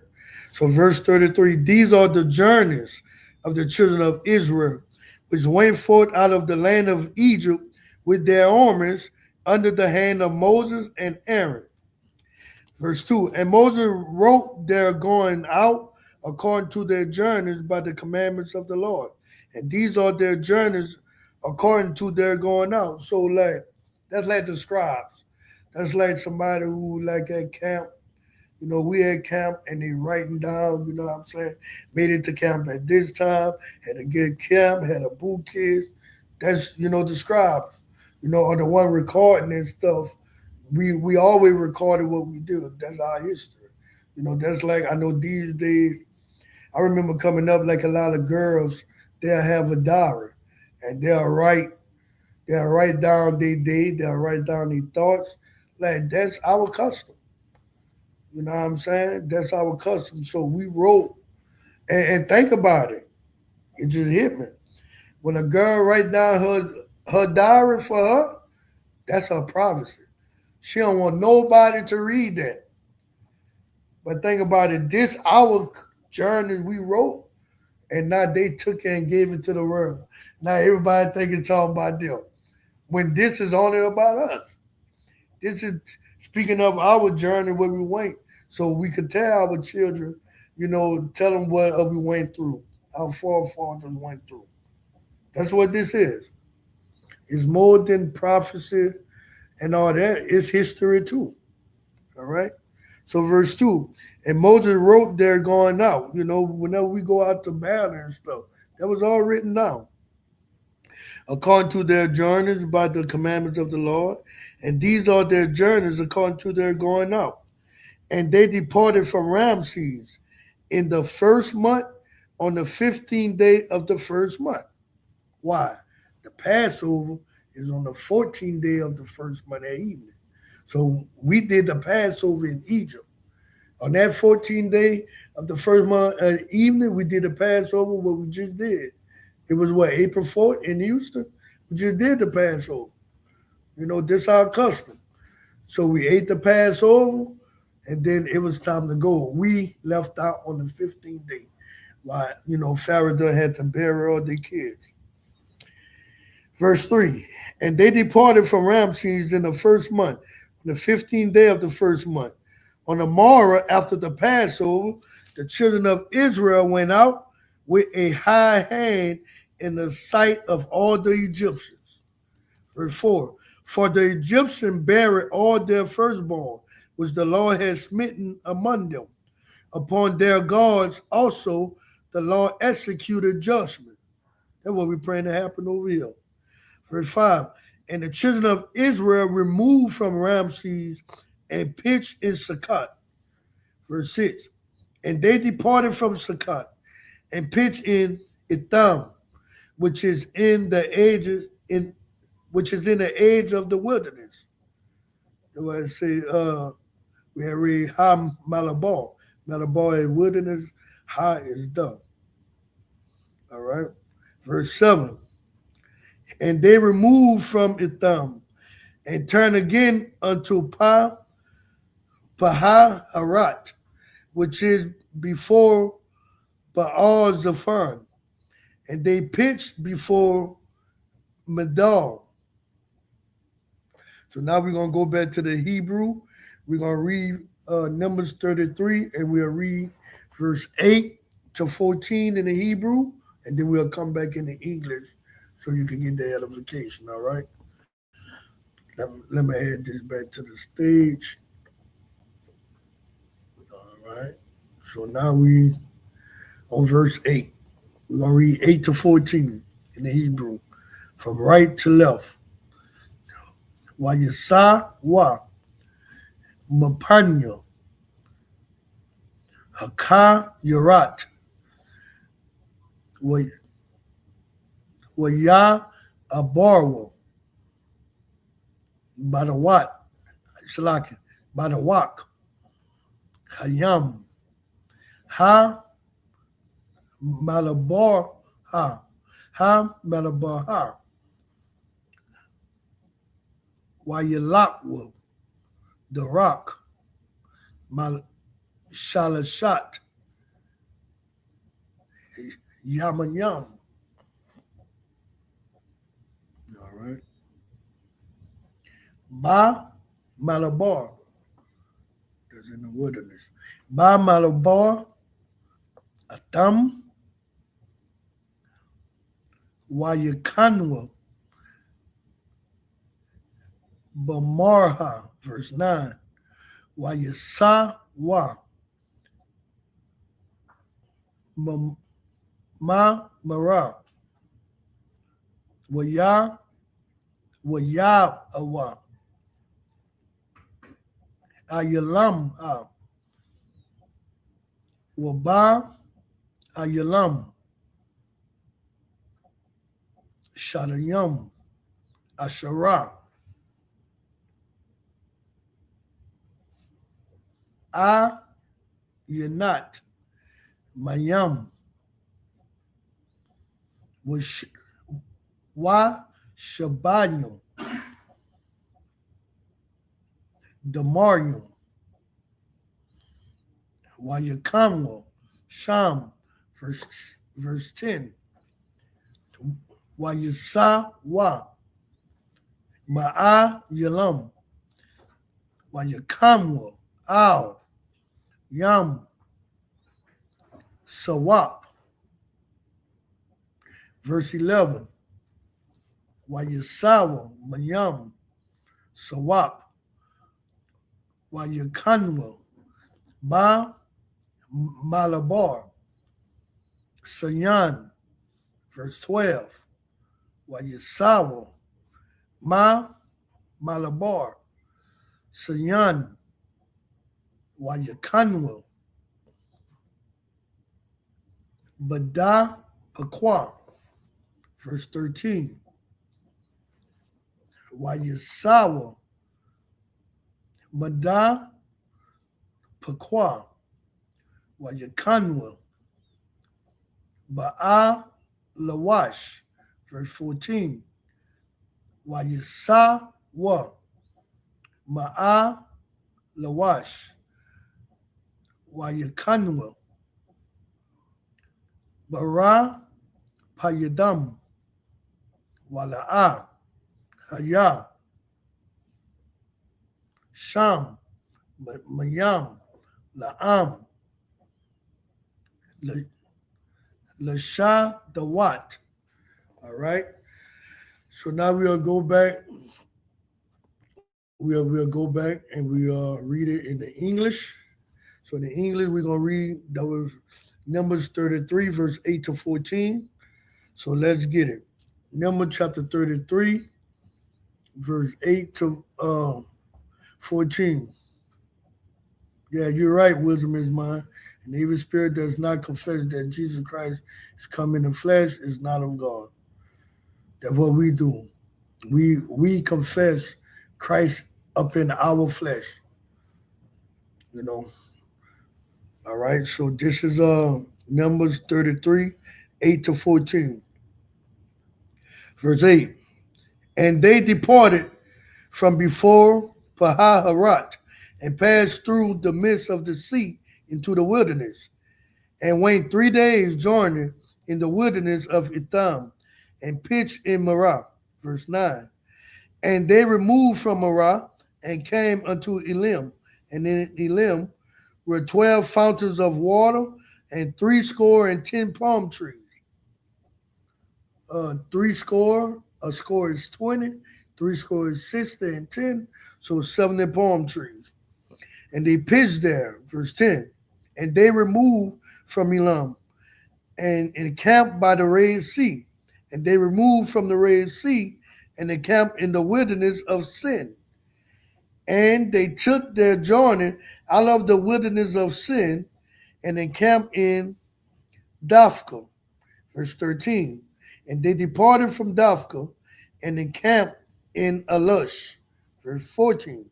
So verse 33, these are the journeys of the children of Israel, which went forth out of the land of Egypt with their armies under the hand of Moses and Aaron. Verse 2, and Moses wrote their going out according to their journeys by the commandments of the Lord. And these are their journeys according to their going out. So that's like the scribes. That's like somebody who like at camp. We at camp and they writing down, what I'm saying? Made it to camp at this time, had a good camp, had a boot kids. That's, the scribes, or the one recording and stuff. We always recorded what we do. That's our history. That's like, I know these days, I remember coming up like a lot of girls, they'll have a diary and they'll write down their day, they'll write down their thoughts. Like that's our custom. You know what I'm saying? That's our custom. So we wrote and think about it. It just hit me. When a girl write down her diary for her, that's her privacy. She don't want nobody to read that. But think about it. This our journey we wrote, and now they took it and gave it to the world. Now everybody think it's all about them. When this is only about us. This is speaking of our journey where we went. So we could tell our children, tell them what we went through, our forefathers went through. That's what this is. It's more than prophecy and all that. It's history too. All right. So verse 2, and Moses wrote there going out, whenever we go out to battle and stuff, that was all written down. According to their journeys by the commandments of the Lord, and these are their journeys according to their going out. And they departed from Ramses in the first month on the 15th day of the first month. Why? The Passover is on the 14th day of the first month at evening. So we did the Passover in Egypt. On that 14th day of the first month evening, we did the Passover, what we just did. It was what, April 4th in Houston? We just did the Passover. You know, this our custom. So we ate the Passover, and then it was time to go. We left out on the 15th day. Why, Pharaoh had to bury all their kids. Verse 3, and they departed from Ramses in the first month, on the 15th day of the first month. On the morrow after the Passover, the children of Israel went out with a high hand in the sight of all the Egyptians. Verse 4, for the Egyptians buried all their firstborn, which the Lord had smitten among them. Upon their gods also the Lord executed judgment. That's what we're praying to happen over here. Verse 5, and the children of Israel removed from Ramses and pitched in Sukkot. Verse 6, and they departed from Sukkot and pitched in Etham, which is in the edge of the wilderness. That's why I say we have read Ha Malabar. Malabar is wilderness, Ha is done. All right. Verse 7. And they removed from Etham and turned again unto Pahaharat, which is before Baal Zephon. And they pitched before Medal. So now we're going to go back to the Hebrew. We're going to read Numbers 33, and we'll read verse 8 to 14 in the Hebrew, and then we'll come back in the English so you can get the edification, all right? Let me add this back to the stage. All right. So now we on verse 8. We're going to read 8 to 14 in the Hebrew, from right to left. Wayasa wa Mapanya Haka Yarat Waya Abarwa Badawat Shalaki Badawak Hayam Ha Malabar Ha Malabar Ha Wayalakwa the rock Mal Shalashat Yamayam. All right. Ba Malabar. That's in the wilderness. Ba Malabar Atam Wayakanwa Bamarha, verse 9. Wayasa wa Ma Mara Waya Awa Ayalam Ha Waba Ayalam Shadayam Ashara Yanat Mayam Wa Shabanyam Damarium Wayakamwa Sham, verse 10. Wayasa wa Ma'a Yalam Wayakamwa Al Yam Sawap. Verse 11. Wayasawa Mayam Sawap Wayakanwa Ba Malabar Sayan. Verse 12. Wayasawa Ma Malabar Sayan Wayakanwa Bada Pakwa. Verse 13. Wayasawa Mada Pakwa, Wayakanwa, Ba'a Lawash, verse 14, Wayasawa, Ma'a Lawash, Wayakanwa, Bara Payadam, Wala'a, Haya, Sham, Mayam, La'am, Lasha Dawat. All right. So now we'll go back. We'll go back and we'll read it in the English. So in the English, we're gonna read that was Numbers 33, verse 8 to 14. So let's get it. Numbers chapter 33, verse 8 to 14. Yeah, you're right. Wisdom is mine. And the evil spirit does not confess that Jesus Christ is come in the flesh is not of God. That's what we do. We confess Christ up in our flesh. You know. All right. So this is Numbers 33, 8 to 14. Verse 8. And they departed from before Pahaharat and passed through the midst of the sea into the wilderness, and went 3 days journey in the wilderness of Etham, and pitched in Marah. Verse 9. And they removed from Marah and came unto Elim, and in Elim were 12 fountains of water and 70 palm trees. Three score, a score is 20, three score is 60 and 10, so 70 palm trees. And they pitched there, verse 10. And they removed from Elam and encamped by the Red Sea. And they removed from the Red Sea and encamped in the wilderness of Sin. And they took their journey out of the wilderness of Sin and encamped in Dafka. Verse 13. And they departed from Dafka and encamped in Alush. Verse 14.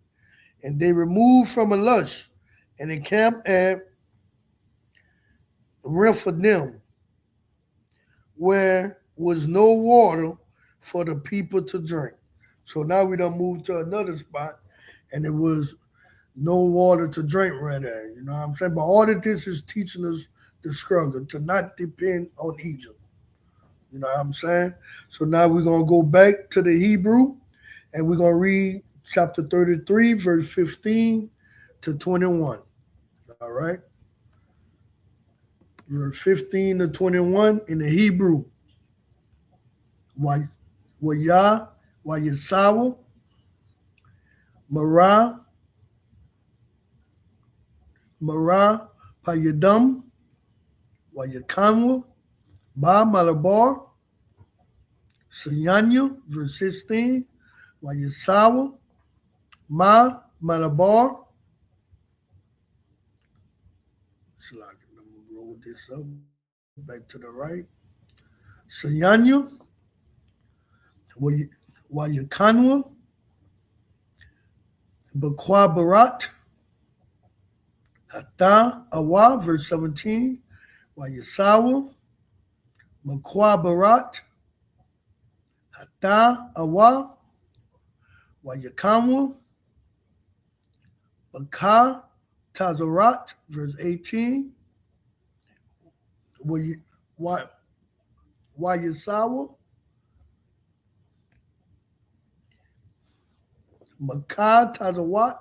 And they removed from Alush and encamped at Rephidim, where was no water for the people to drink. So now we done moved to another spot, and it was no water to drink right there. You know what I'm saying? But all of this is teaching us the struggle to not depend on Egypt. You know what I'm saying? So now we're going to go back to the Hebrew, and we're going to read chapter 33, verse 15 to 21. All right? Verse 15 to 21 in the Hebrew. Wayah, Wayasawa, Marah, Payadam, Wayakanwa, Ba Malabar, Sanyanya, verse 16, Wayasawa, Ma Malabar. So I'm going to roll this up back to the right. Sanyanya, Wayakanwa, Bakwa Barat, Hata Awa, verse 17, Wayasawa, Makwa Barat, Hata Awa, Wayakanwa, Baka Tazarat, verse 18, Wayasawa, Maka Tazarat,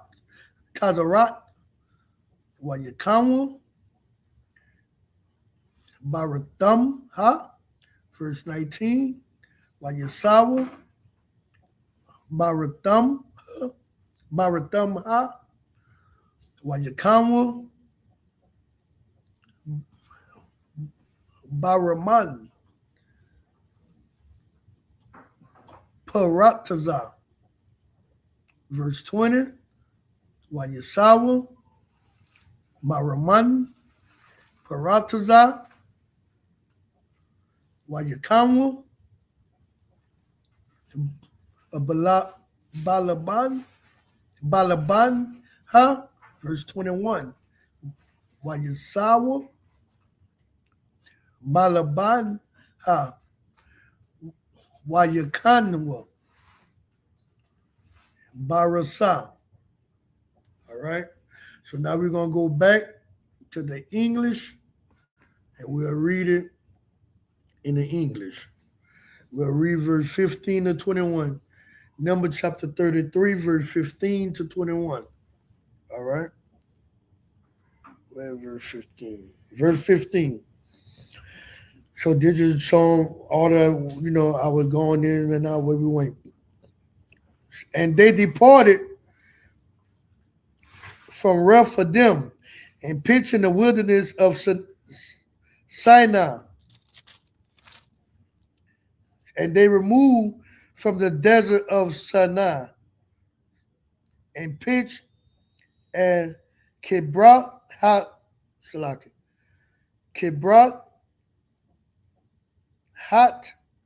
Wayakanwa, Baratham Ha, verse 19, Wayasawa, Baratham Ha, Wayakanwa, Baraman, Parataza, verse 20, Wayasawa, Maraman, Parataza, Wayakanwa, Balaban, Verse 21. Wayasawa Malaban Ha Wayakanwa Barasa. All right. So now we're going to go back to the English and we'll read it in the English. We'll read verse 15 to 21. Number chapter 33, verse 15 to 21. All right. Where verse 15? Verse 15. So this is showing all the, I was going in and out where we went. And they departed from Rephidim and pitched in the wilderness of Sinai. And they removed from the desert of Sinai and pitched at Kibroth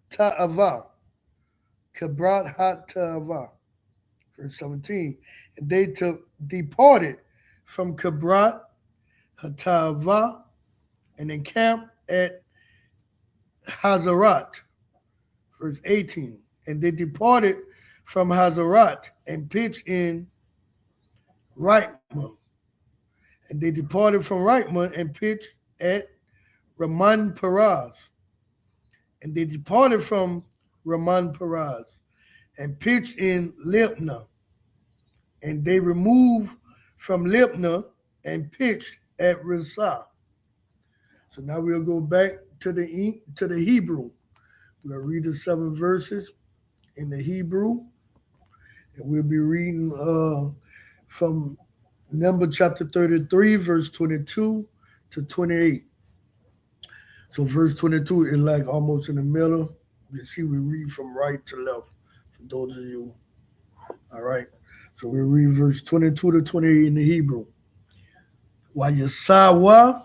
Ta'ava. Kibroth Ta'ava. Verse 17. And they departed from Kibroth Ta'ava and encamped at Hazarat. Verse 18. And they departed from Hazarat and pitched in Ritma. And they departed from Ritma and pitched at Raman Paraz. And they departed from Raman Paraz and pitched in Libnah. And they removed from Libnah and pitched at Rizah. So now we'll go back to the Hebrew. We'll read the 7 verses in the Hebrew. And we'll be reading from Number chapter 33, verse 22 to 28. So verse 22 is like almost in the middle. You see, we read from right to left for those of you. All right. So we read verse 22 to 28 in the Hebrew. Wayasawa,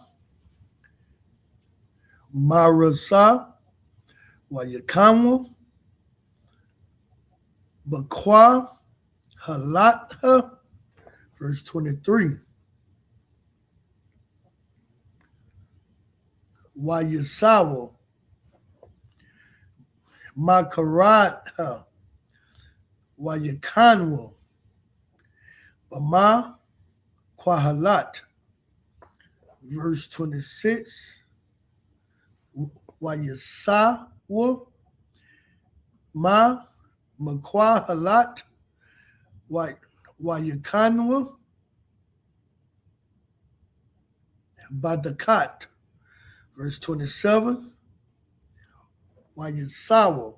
Marasa, Wayakama, Bakwa, Halatha, verse 23. Wayasawa, Makaratha, Wayakanwa, Bama, Kwahalat, verse 26. Wayasawa, Ma, Makwahalat, Wayakanwa, Badakat, verse 27. Wayasawa,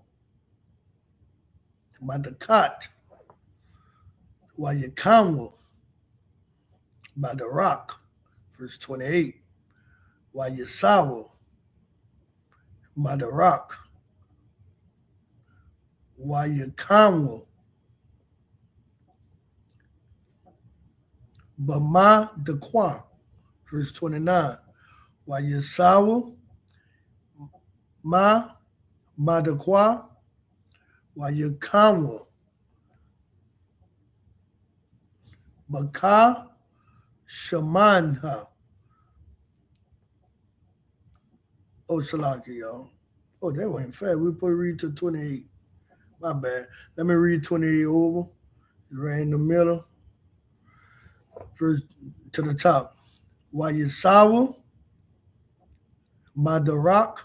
Badakat, Wayakanwa, Badarak, verse 28. Wayasawa, Badarak, Wayakanwa, Bama Dakwa, verse 29. Wayasawa, Madakwa, Wayakanwa, Baka Shamanha. Oh, Salaki, y'all. Oh, that went fast. We put read to 28. My bad. Let me read 28 over. Right in the middle. Verse to the top. Wayasawa, Madarak,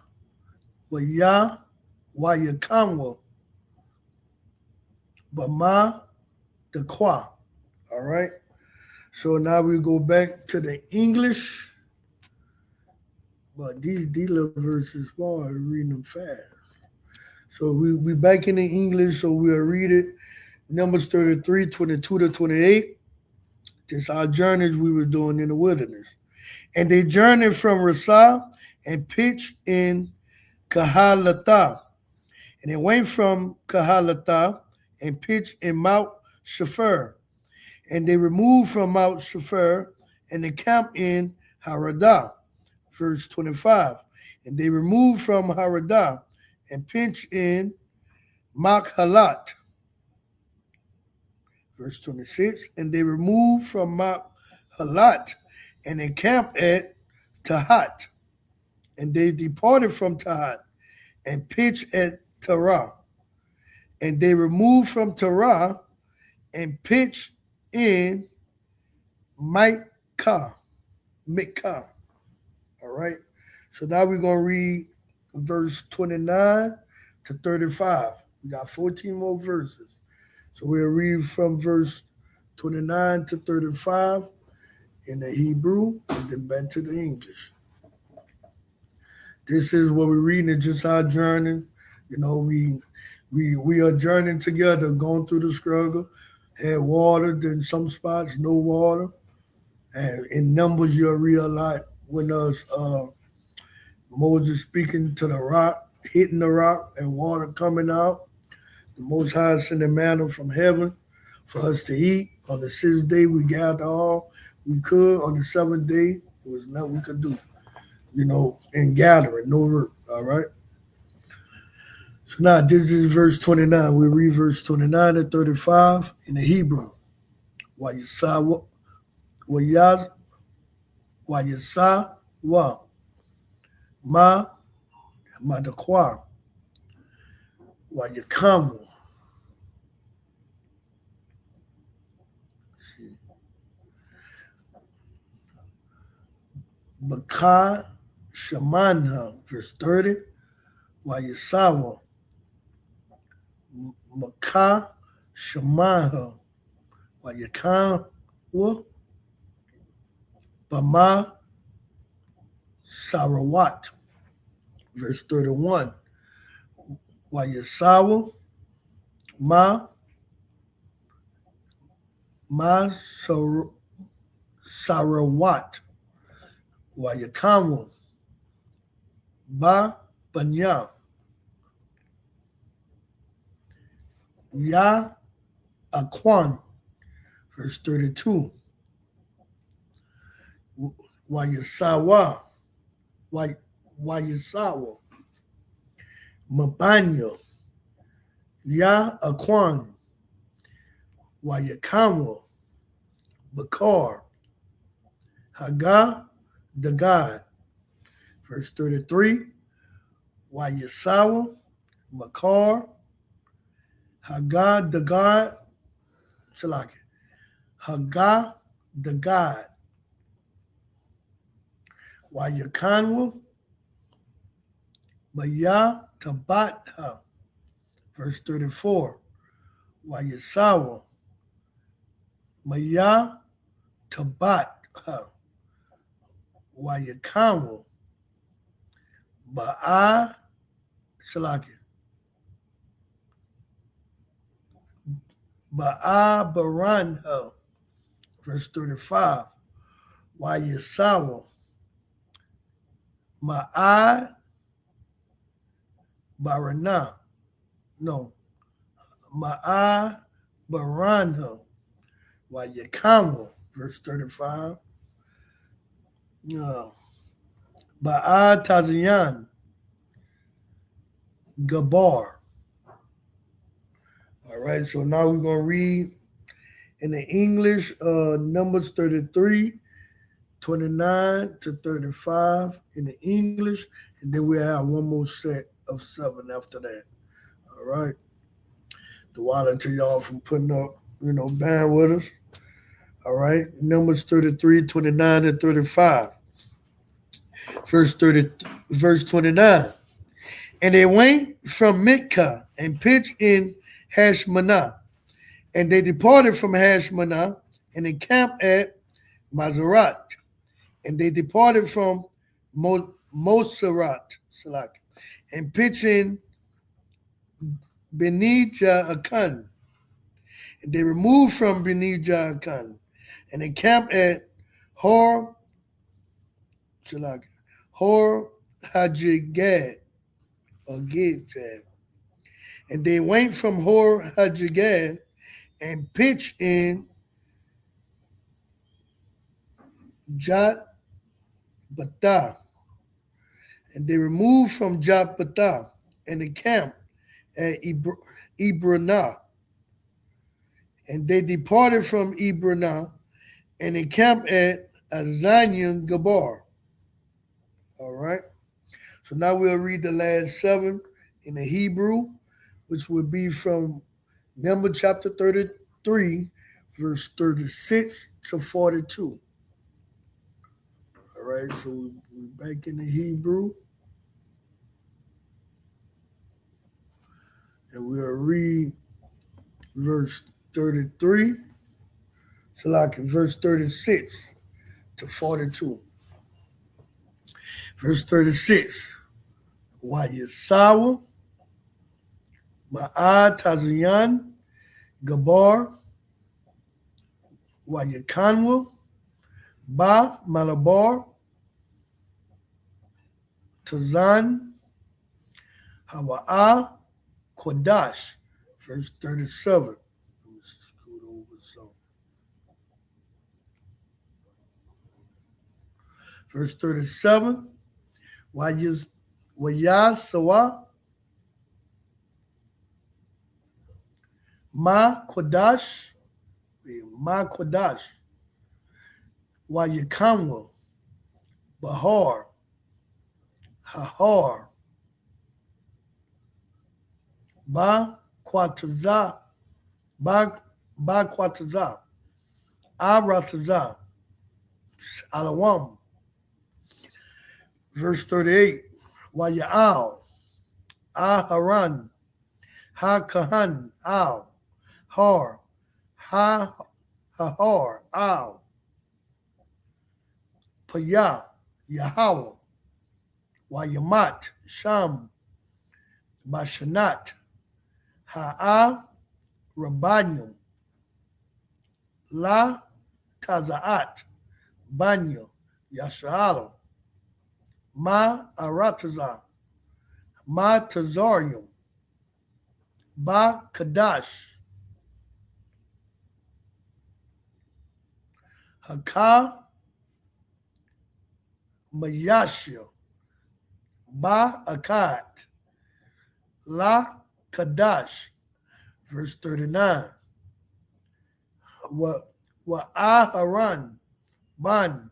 Wayakanwa, Bama Dakwa. All right. So now we go back to the English. But these little verses small, I'm reading them fast. So we back in the English, so we'll read it. Numbers 33, 22 to 28. This our journeys we were doing in the wilderness. And they journeyed from Rasah and pitched in Kahalatha. And they went from Kahalatha and pitched in Mount Shapher. And they removed from Mount Shapher and encamped in Haradah. Verse 25. And they removed from Haradah and pitched in Makhalat. Verse 26, and they removed from Mount Halat and encamped at Tahat. And they departed from Tahat and pitched at Terah. And they removed from Terah and pitched in Micah. Micah. All right. So now we're going to read verse 29 to 35. We got 14 more verses. So we'll read from verse 29 to 35 in the Hebrew and then back to the English. This is what we're reading. It's just our journey. You know, we are journeying together, going through the struggle. Had water, then some spots no water. And in Numbers, you'll realize when us Moses speaking to the rock, hitting the rock, and water coming out. The Most High sent a manna from heaven for us to eat. On the sixth day, we gathered all we could. On the seventh day, there was nothing we could do, you know, in gathering, no work, all right? So now this is verse 29. We read verse 29 to 35 in the Hebrew. Wayasawa, ma madakwa, wayakamu. Baka Shamanha, verse 30, Wayasawa, Maka Shamanha, Wayakawa, Bama Sarawat, verse 31, Wayasawa, Ma Sarawat, Wayakamu, Ba Banya, Ya Akwan, verse 32, Wayasawa, Wayasawa, Mabanya, Ya Akwan, Wayakamu, Bakar, Haga, the God. Verse 33, Wayasawa, Makar, Haga, the God, Salaki, Haga, the God, Wayakanwa, Baya, Tabatha. Verse 34, Wayasawa, Maya, Tabatha, Wayakanwa, Ba'a, Salaki, Ba'a Baranha, verse 35, Wayasawa, Ma'a Barana, no, Ma'a Baranha, Wayakamu, verse 35, Ba'a Tazian, Gabar. All right, so now we're going to read in the English, Numbers 33, 29 to 35 in the English, and then we'll have one more set of 7 after that. All right. The water to y'all from putting up, band with us. All right. Numbers 33, 29 to 35. Verse 29. And they went from Mitkah and pitched in Hashmanah. And they departed from Hashmanah and encamped at Mazerat. And they departed from Moserat, and pitched in Benijaakan. And they removed from Benijaakan and encamped at Hor Hajigad, or Gidjad. And they went from Hor Hajigad and pitched in Jotbathah. And they removed from Jotbathah and encamped at Ibranah. And they departed from Ebrana and encamped at Azanian Gabar. All right. So now we'll read the last 7 in the Hebrew, which would be from Number chapter 33, verse 36 to 42. All right, so we're back in the Hebrew. And we'll read verse 33, so like verse 36 to 42. Verse 36, Wayesawa, Ma'at Tazayan, Gabar, Wayakanwa, Ba Malabar, Tazan, Hawa'a, Kodash, verse 37. Let me scoot over some. Verse 37, Wayasawa, Ma Kodash, Wayakamwa, Bahar, Hahar, Ba Kwataza, Ba Kwataza, Arataza, Alawam. Verse 38, Waya'al, Aharan, Ha Kahan, Al, Har, Ha Hahar, Al, Paya, Yahweh, Wayamat, Sham, Bashanat, Ha'a, Rabanyum, La Tazaat, Banya, Yashalam, Ma Arataza, Ma Tazarium, Ba Kadash, Haka Mayashia, Ba Akat, La Kadash, verse 39. Wa Aharan, Ban,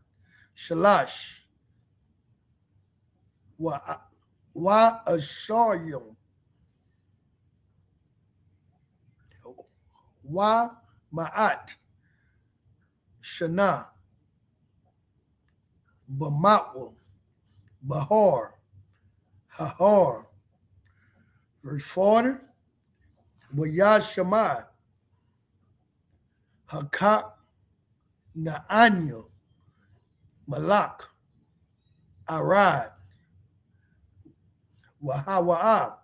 Shalash, Wa Asharyum, Wa Ma'at, Shana, Bamatwa, Bahar, Hahar, verse 40, Wayashamai, Hakak, Naanya, Malak, Arad, Wahawa'a,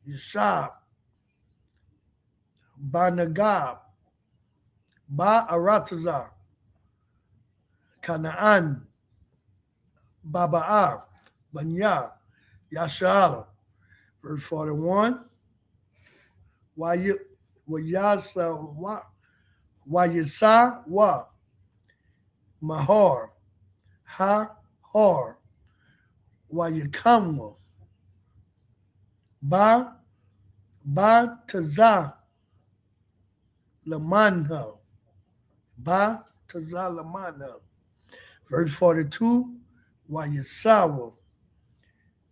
Yashab, Banagab, Ba-Arataza, Canaan, Baba'a, Banya, Yashala. Verse 41, Wayasa wa Mahar, Ha-Har, Wayakamwa, Ba-Taza, Lamanha, Ba-Taza Lamanha. Verse 42, Wayasawa,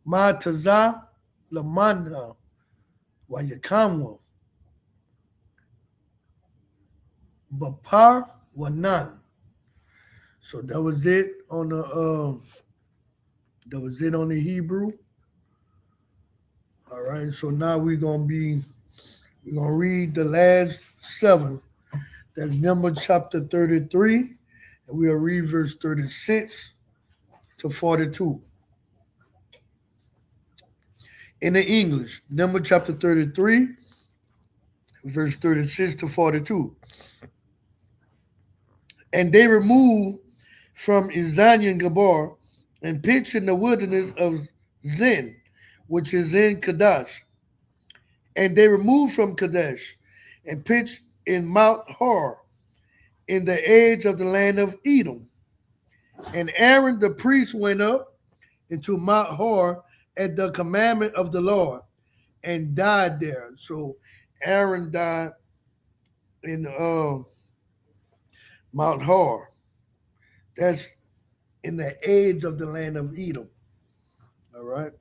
Ma-Taza Lamanha, Wayakamwa, Bapar Wanan. So that was it on the Hebrew. All right, so now we're gonna read the last 7. That's Numbers chapter 33, and we'll read verse 36 to 42. In the English, Numbers chapter 33, verse 36 to 42. And they removed from Izanian Gabar and pitched in the wilderness of Zin, which is in Kadesh. And they removed from Kadesh and pitched in Mount Hor, in the edge of the land of Edom. And Aaron the priest went up into Mount Hor at the commandment of the Lord and died there. So Aaron died in Mount Hor. That's in the edge of the land of Edom. All right.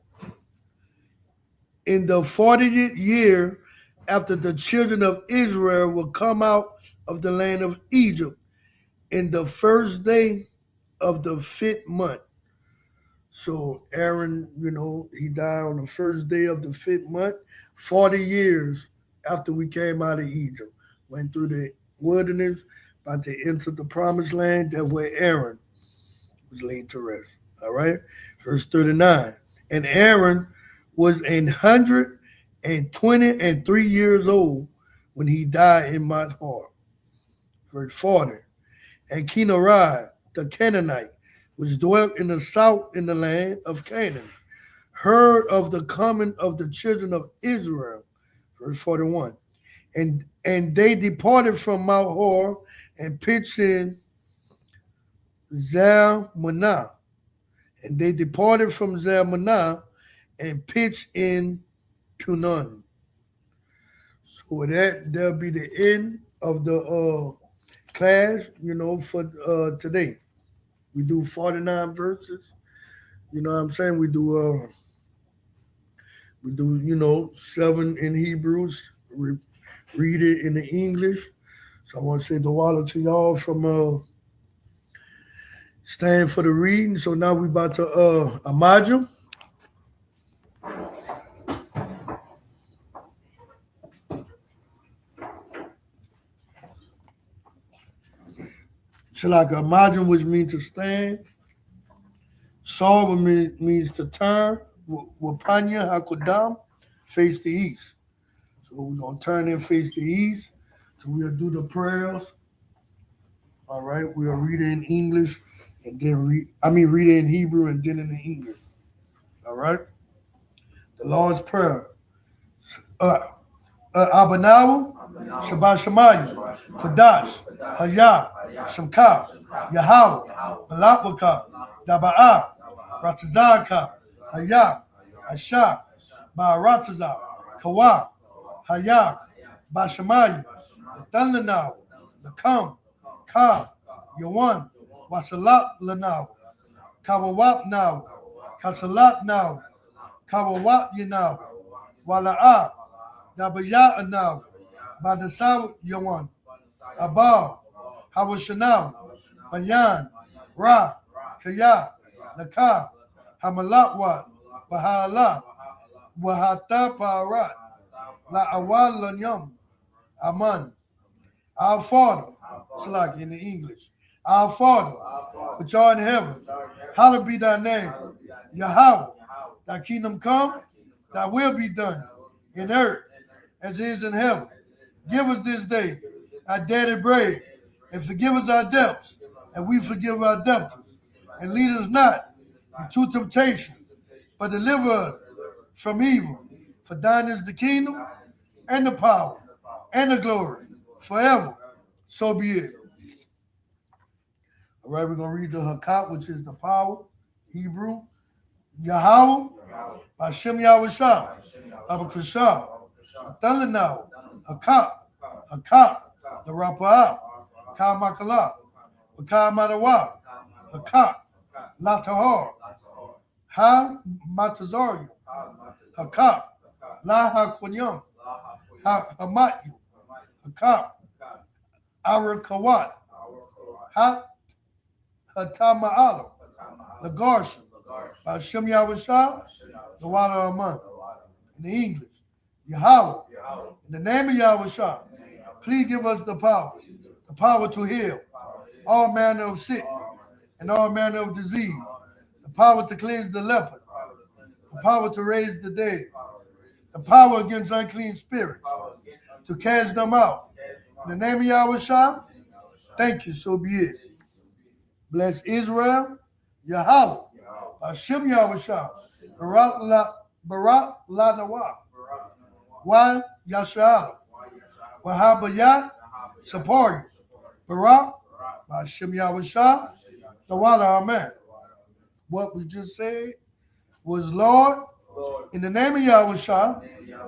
In the 40th year after the children of Israel will come out of the land of Egypt, in the first day of the 5th month. So Aaron, he died on the first day of the 5th month, 40 years after we came out of Egypt. Went through the wilderness, about to enter the promised land. That's where Aaron was laid to rest. All right. Verse 39. And Aaron was 123 years old when he died in Mount Hor. Verse 40. And Kenari, the Canaanite, which dwelt in the south in the land of Canaan, heard of the coming of the children of Israel. Verse 41. And they departed from Mount Hor and pitched in Zalmunna. And they departed from Zalmunna and pitched in Punon. So that'll be the end of the class, for today. We do 49 verses. You know what I'm saying? We do 7 in Hebrews. Read it in the English. So I want to say the water to y'all from stand for the reading. So now we about to Amajim. So like Amajim, which means to stand. Saw means to turn. Wapanya Hakodam, face the east. So we're going to turn and face the east. So we'll do the prayers. All right. We'll read it in English and then read it in Hebrew and then in the English. All right. The Lord's Prayer. Abanawu, Shabbat Shemayim, Kadash, Hayah, Shemka, Yahweh, Malakbaka, Daba'ah, Ratazaka, Hayah, Asha, Ba'aratazah, Kawa, Hayah, Bashamayim, Thanlanaw, Lakam, Ka, Yawan, Wasalat Lanaw, Kawawap Now, Kasalat Now, Kawawap Yanaw, Wala'ah, Dabaya Now, Badasaw Yawan, Abal, Hawashanaw, Bayan, Ra, Kaya, Laka, Hamalatwa, Bahala, Wahata Parat, La Awal Lanyam, Aman. Our Father, it's like in the English. Our Father, which art in heaven, hallowed be thy name. Yahweh, thy kingdom come, thy will be done in earth as it is in heaven. Give us this day our daily bread, and forgive us our debts, and we forgive our debtors. And lead us not into temptation, but deliver us from evil. For thine is the kingdom, and the power, and the glory, forever. So be it. All right, we're going to read the Hakat, which is the power, Hebrew. Yahweh, Hashem Yahweh Shah, Abakashah, Athalanaw, Hakat, the Rapa'ah, Ka Makalah, Ka Madawa, Hakat, Latahar, Ha Matazarium, Hakat, La Haquanyam, Hamatyu, Hakat, Arakawat, Ha Hatama'alam, the Garsha, Hashem Yahweh Shah, the water of man. In the English, Yahweh, in the name of Yahweh Shah, please give us the power to heal all manner of sickness and all manner of disease, the power to cleanse the leper, the power to raise the dead, the power against unclean spirits, to cast them out. In the name of Yahweh Shah, thank you, so be it. Bless Israel, Yahweh, Hashem Yahweh Shah, Barak La Nawah, Wa Yasha'ala, Wahabayat, Sapari, Barak, Hashem Yahweh Shah, the water, amen. What we just said was, Lord, in the name of Yahweh Shah,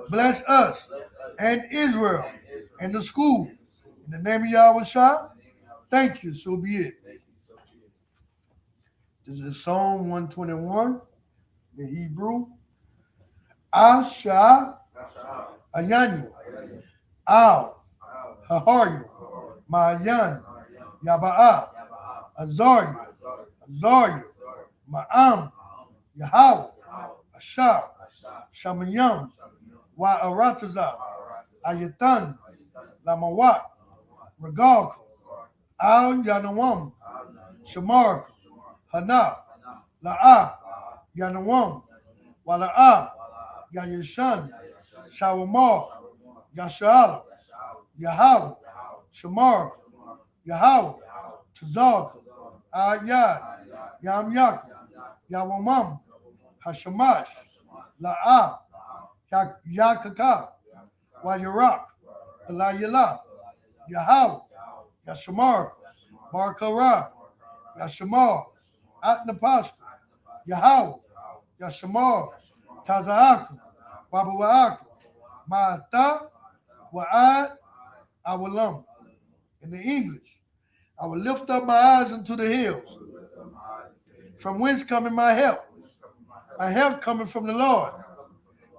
bless us and Israel and the school. In the name of Yahweh Shah, thank you, so be it. This is Psalm 121 in Hebrew. Asha Ayanyu. Al Haharyu. Ma'ayan. Yaba'a. Azaryu. Azaryu. Ma'am. Yahweh. Asha. Shamayam. Wa'arataza. Ayatan. Lamawat. Regalka. Al Yanawam. Shamarka. Hana. La'a. Yanawam. Wala'a. Yayashan. Shawamar. Yasha'ala. Yahweh. Shamarka. Yahweh. Tazarka. Ayad. Yamyaka. Yawamam. Hashamash. La'a. Yakaka. Wayarak. Elayala. Yahweh. Yashamarka. Markara. Yashamar. Atnapaska. Yahweh. Yashamar. Tazaaku. Wabawaaku. Ma'ata. Wa'ad. Awalam. In the English, I will lift up my eyes unto the hills. From whence cometh my help? My help cometh from the Lord,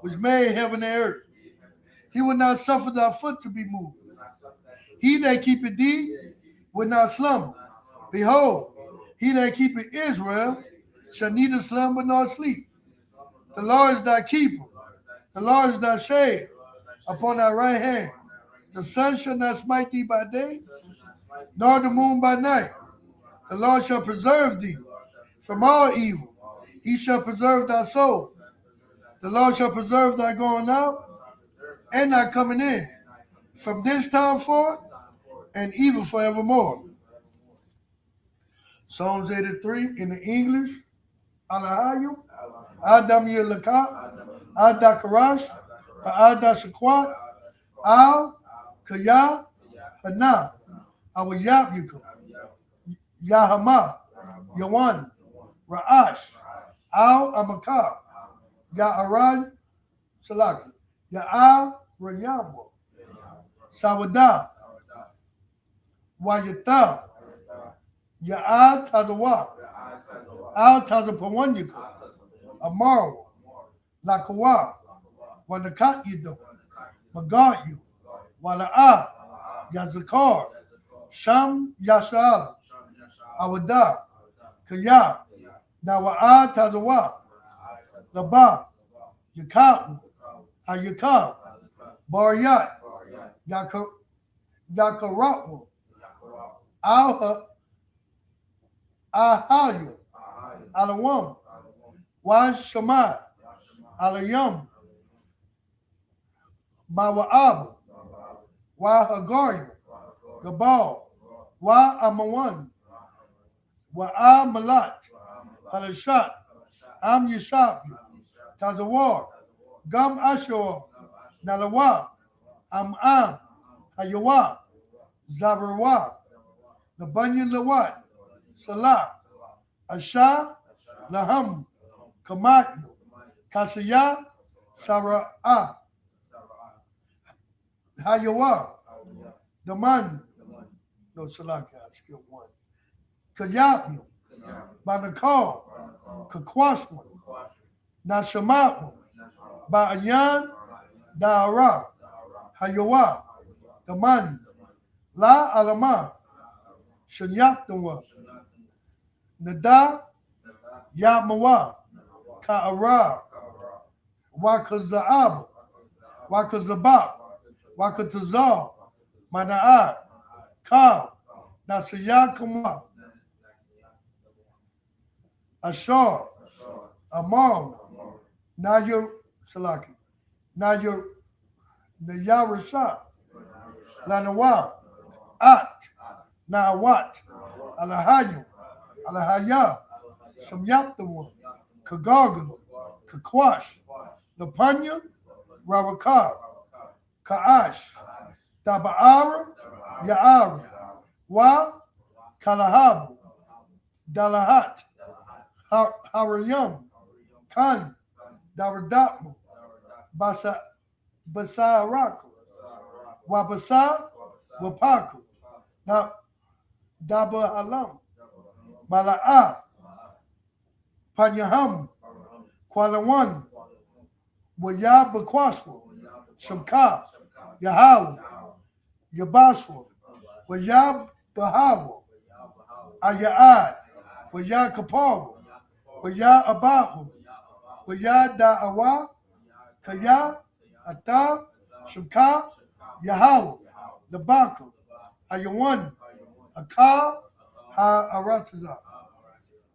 which made heaven and earth. He will not suffer thy foot to be moved. He that keepeth thee will not slumber. Behold, he that keepeth Israel shall neither slumber nor sleep. The Lord is thy keeper. The Lord is thy shade upon thy right hand. The sun shall not smite thee by day, nor the moon by night. The Lord shall preserve thee from all evil. He shall preserve thy soul. The Lord shall preserve thy going out and thy coming in from this time forth and even forevermore. Psalms 83 in the English. Alahayu, Adam Yelaka, Ada Karash, Ada Shakwat, Al Kaya, Hana, Awayabuka, Yahama, Yawan, Ra'ash, Al Amakar, Ya'aran, Salaki, Ya'al Rayabo, Sawada, Wayata, Ya'al Tazawa, Al Tazapawanyaka, Amaro, Lakawa, Wanakat Yido, Magat you, Wala'a, Yazakar, Sham Yashal, Awada, Kaya, Nawa'a Tazawa, Laba, Yakab, Ayakab, Baryat, Yakaratwa, Alha, Ahaya, Alawam, Wa Shama, Alayam, Mawa'ab, Wa Hagar, Gabal, Wa Amawan, Wa Malat, Halashat, Am Yashab, Tazawar, Gam Ashur, Nalawa, Am Hayawa, Zabarawa, the Banyan Lawat, Salah, Asha, Laham, Kamat, Kasaya, Sara'ah, Hayawa, Daman, no Salaka, I skipped one. Kayapnu, Banakal, Kakwashwan, Nashamatwan, Ba'ayan, Da'ara, Hayawa, Daman, La Alama, Shanyaktawa, Nada, Yamawa, Ka'ara, Wakaza'ab, Wakazabak, Wakatazar, Mana'at, Ka, Nasayakama, Ashar, Amam, Nayo Salaki, Nayo Nayarasha, Lanawa, At, Naawat, Alahayu, Alahaya, Shamyaptawa, Kagargalo, Kakwash, Lapanya, Rawakar, Kaash, Daba'ara, Ya'ara, Wa, Kalahabu, Dalahat, Harayam, Khan, Daradatmo, Basarako, Wabasa, Wapaku, Daba Halam, Mala'a, Panyaham, Kwalawan, Wayab Bakwaswa, Shamka, Yahawah, Yabaswa, Wayab Bahawa, Aya'ad, Wayab Kapawa, Wayab Abahu, Wayab Da'awa, Kaya, Ata, Shamka, Yahawah, Labaka, Ayawan, Akar, Ha-Arataza.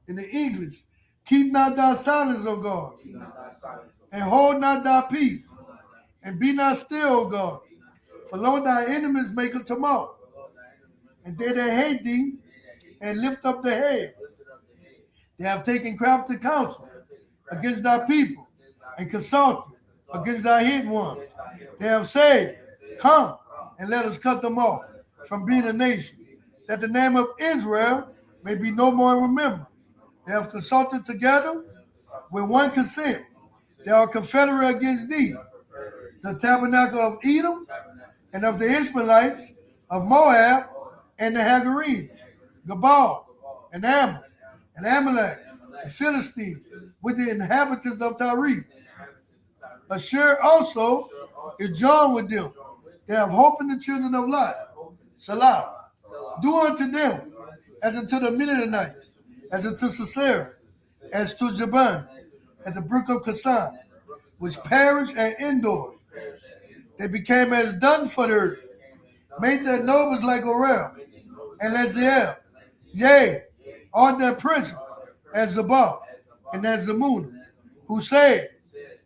In the English, keep not thy silence, O God, and hold not thy peace, and be not still, O God. For lo, thy enemies make a tumult, and they that hate thee, and lift up their head. They have taken crafty counsel against thy people, and consulted against thy hidden ones. They have said, come, and let us cut them off from being a nation, that the name of Israel may be no more remembered. They have consulted together with one consent. They are confederate against thee, the tabernacle of Edom, and of the Ishmaelites, of Moab, and the Hagarenes, Gabal, and Ammon, and Amalek, the Philistines, with the inhabitants of Tyre. Ashur also is joined with them. They have hope in the children of Lot. Salah. Do unto them as unto the Midianites, as unto Sisera, as to Jaban, at the brook of Kasan, which perished and endured. They became as dung for the earth, made their nobles like Orel and Leziel. Yea, all their princes as Zabal and as Zamun, who said,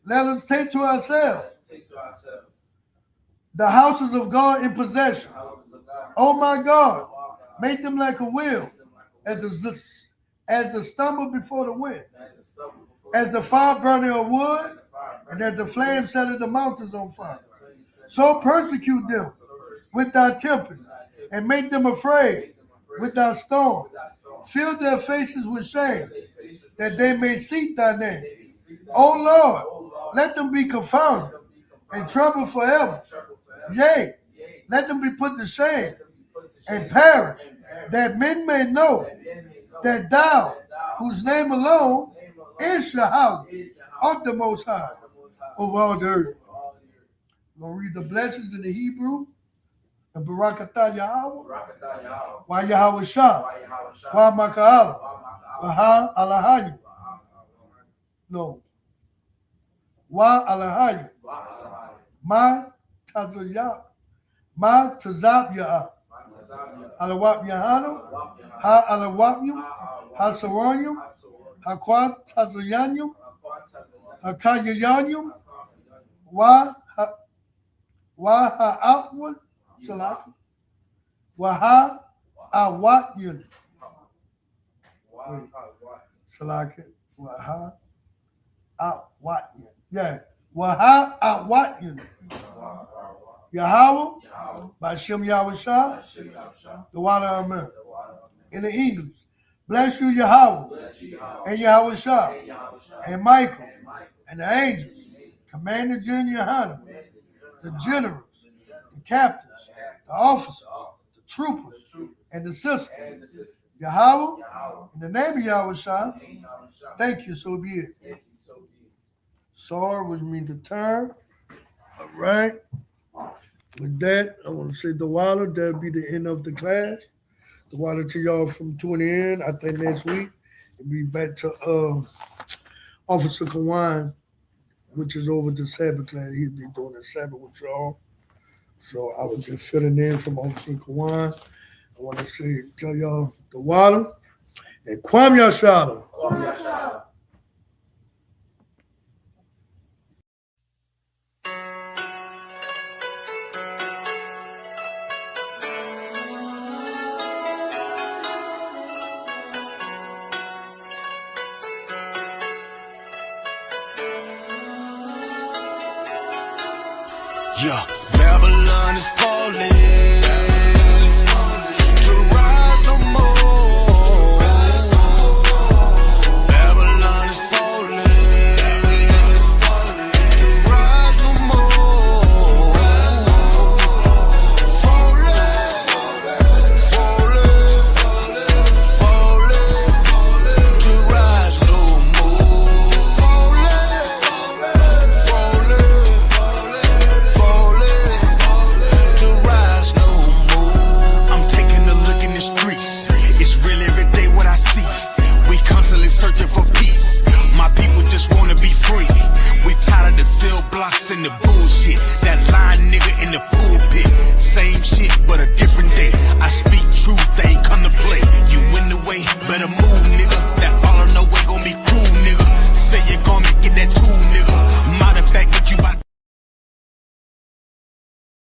let us take to ourselves the houses of God in possession. Oh my God, make them like a wheel, as the stumble before the wind, as the fire burning of wood, and as the flame setting the mountains on fire. So persecute them with thy tempest, and make them afraid with thy storm. Fill their faces with shame, that they may seek thy name. O Lord, let them be confounded and troubled forever. Yea, let them be put to shame and perish, that men may know that thou, whose name alone is Yahweh, art the Most High over all the earth. I'm going to read the blessings in the Hebrew. And Barakatah Yahweh, Wa Yahweh Shah, Wa Maka'ala, Wa Alahayu. No. Wa Alahayu. Ma Tazayah. Ma Tazab Ya'ah. Alawab Yahanu. Ha Alawabyu. Ha Saranyum. Ha Kwat Tazayanyum. Ha Kayayanyum. Wa Ha'awad. Salaki. Waha Awatyun. Salaki. Waha Awatyun. Yeah. Waha Awatyun. Yahweh, Bashem Yahweh Shah, the water Amen. In the English, bless you, Yahweh, and Yahweh Shah, and Michael, and the angels, Commander General Yohanan, the generals, the captains, the officers, the troopers, and the sisters. Yahweh, in the name of Yahweh Shah, thank you, so be it. Sar, which means to turn. All right. With that, I want to say the water. That'll be the end of the class. The water to y'all from tuning in. I think next week we'll be back to Officer Kawan, which is over the Sabbath class. He'll be doing the Sabbath with y'all. So I was just filling in from Officer Kawan. I want to tell y'all the water and Kwam Yashalo. Yeah, Babylon is falling.